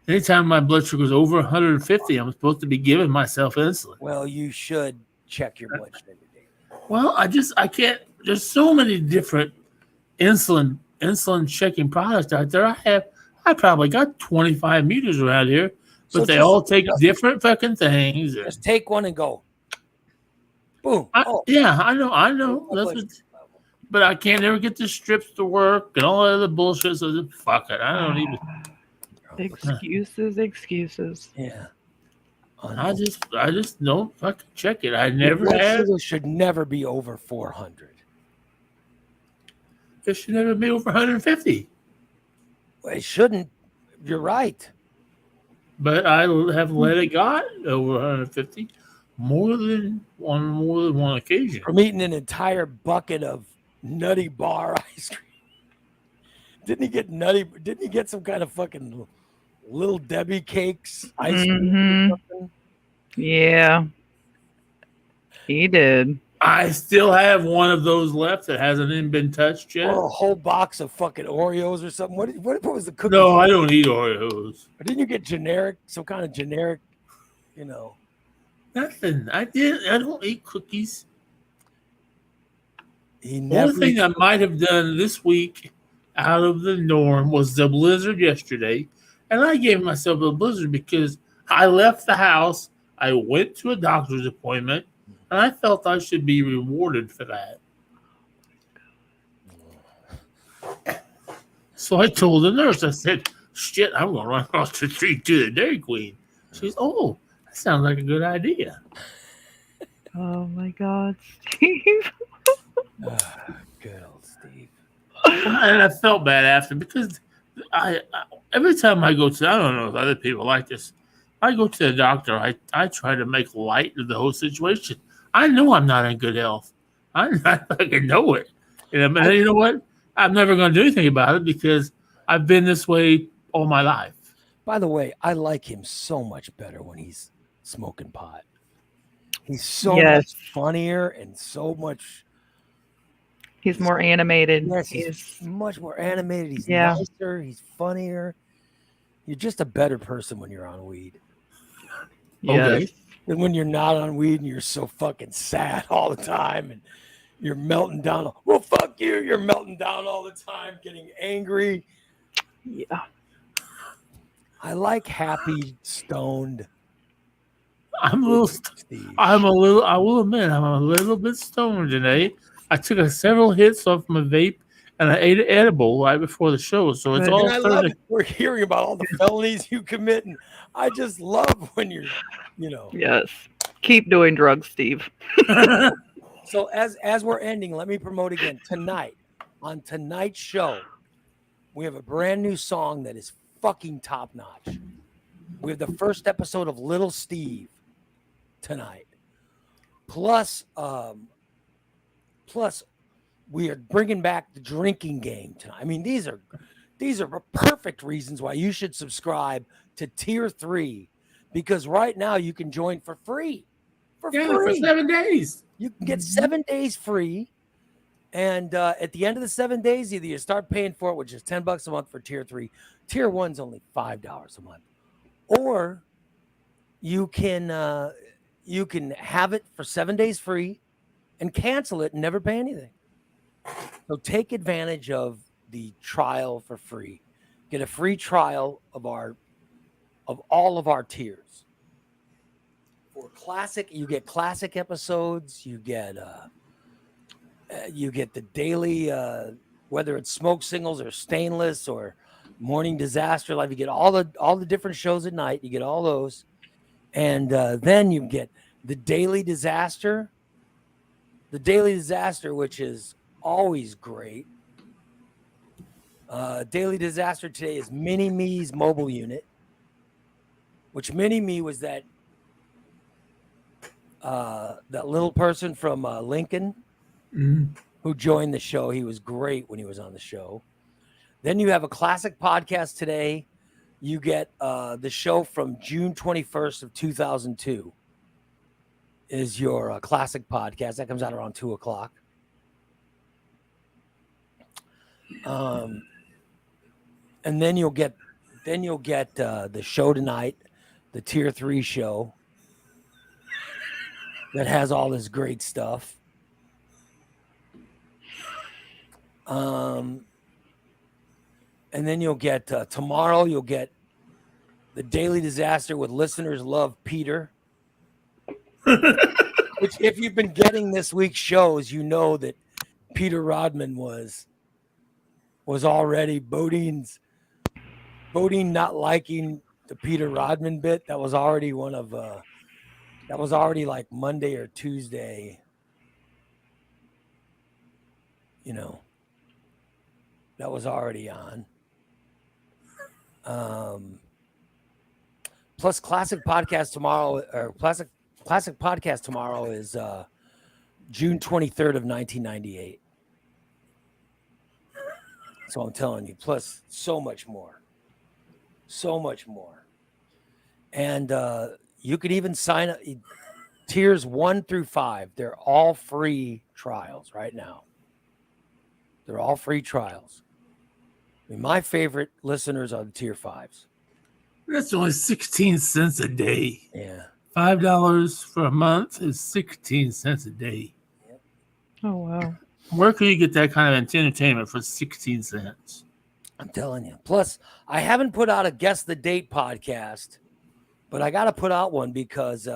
Anytime my blood sugar is over 150, I'm supposed to be giving myself insulin. Well, you should check your blood sugar every day. Well, I can't. There's so many different insulin checking products out there. I probably got 25 meters around here, but So they just- all take different fucking things. and- Just take one and go. Boom. Yeah, I know. My That's blood what, sugar level. but I can't ever get the strips to work and all that other bullshit. So fuck it. I don't even. Excuses. Yeah. I just don't fucking check it. I Your never blood have. sugar should never be over 400. It should never be over 150. Well, it shouldn't. You're right. But I have let it got over 150 more than one occasion. From eating an entire bucket of Nutty Bar ice cream. Didn't he get some kind of fucking Little Debbie cakes ice cream Mhm. or something? Yeah. He did. I still have one of those left that hasn't even been touched yet. Or a whole box of fucking Oreos or something. What was the cookie? No, I don't eat Oreos. Or didn't you get some kind of generic You know, Nothing. I don't eat cookies. he The never. only thing I might have done this week out of the norm was the blizzard yesterday. And I gave myself a blizzard because I left the house, I went to a doctor's appointment, and I felt I should be rewarded for that. So I told the nurse, I said, shit, I'm going to run across the street to the Dairy Queen. She's, oh, that sounds like a good idea. Oh my God, Steve. Good old Steve. And I felt bad after because I every time I go to, I don't know if other people like this, I go to the doctor, I try to make light of the whole situation. I know I'm not in good health. I fucking know it. And you know what? I'm never going to do anything about it because I've been this way all my life. By the way, I like him so much better when he's smoking pot. He's so Yes. much funnier and so much. He's more animated. Yes, He's he's much more animated. He's Yeah. nicer. He's funnier. You're just a better person when you're on weed Okay. than when you're not on weed and you're so fucking sad all the time and you're melting down. Well, fuck you. You're melting down all the time, getting angry. Yeah. I like happy, stoned I'm a little. Steve. I will admit, I'm a little bit stoned today. I took several hits off my vape and I ate an edible right before the show. So it's Good. all And I love starting. it. We're hearing about all the felonies you commit, and I just love when you're, Yes. Keep doing drugs, Steve. So as we're ending, let me promote again tonight on tonight's show. We have a brand new song that is fucking top notch. We have the first episode of Little Steve tonight. Plus we are bringing back the drinking game tonight. I mean, these are perfect reasons why you should subscribe to Tier 3 because right now you can join for free. For For 7 days. You can get 7 days free. And at the end of the 7 days, either you start paying for it, which is $10 a month for Tier 3. Tier 1's only $5 a month. Or you can have it for 7 days free and cancel it and never pay anything. So take advantage of the trial for free. Get a free trial of all of our tiers. For classic, you get classic episodes. You get the daily, whether it's Smoke Signals or Stainless or Morning Disaster Live. You get all the different shows at night. You get all those, and then you get the Daily Disaster. The Daily Disaster, which is always great. Daily Disaster today is Mini Me's mobile unit, which Mini Me was that little person from Lincoln who joined the show. He was great when he was on the show. Then you have a classic podcast today. You get the show from June 21st of 2002 is your classic podcast. That comes out around 2:00. And then you'll get the show tonight, the Tier 3 show that has all this great stuff. And then you'll get tomorrow, you'll get the Daily Disaster with Listeners Love Peter. Which, if you've been getting this week's shows, you know that Peter Rodman was already Bodine not liking the Peter Rodman bit. That was already like Monday or Tuesday. That was already on. Plus classic podcast tomorrow, or classic podcast tomorrow is June 23rd of 1998. So I'm telling you, plus so much more. And you could even sign up tiers 1 through 5. They're all free trials right now. They're all free trials. I mean, my favorite listeners are the tier 5s. That's only 16 cents a day. Yeah. $5 for a month is 16 cents a day. Oh wow. Where can you get that kind of entertainment for 16 cents? I'm telling you. Plus, I haven't put out a Guess the Date podcast, but I got to put out one because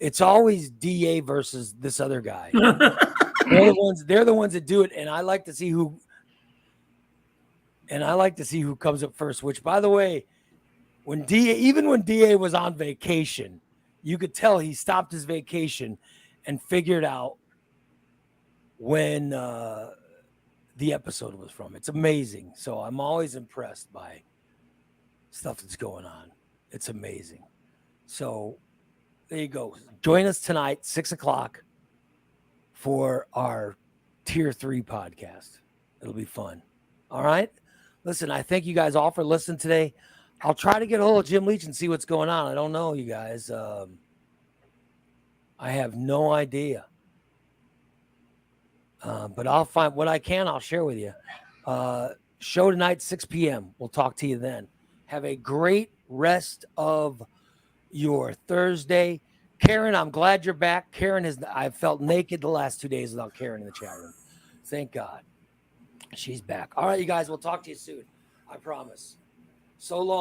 it's always DA versus this other guy. They're the ones that do it, and I like to see who comes up first, which, by the way, when DA was on vacation, you could tell he stopped his vacation and figured out when the episode was from. It's amazing. So I'm always impressed by stuff that's going on. It's amazing. So there you go. Join us tonight, 6:00, for our Tier 3 podcast. It'll be fun. All right. Listen, I thank you guys all for listening today. I'll try to get a hold of Jim Leach and see what's going on. I don't know, you guys. I have no idea. But I'll find what I can. I'll share with you. Show tonight, 6 p.m. We'll talk to you then. Have a great rest of your Thursday. Karen, I'm glad you're back. I felt naked the last 2 days without Karen in the chat room. Thank God. She's back. All right, you guys, we'll talk to you soon. I promise. So long.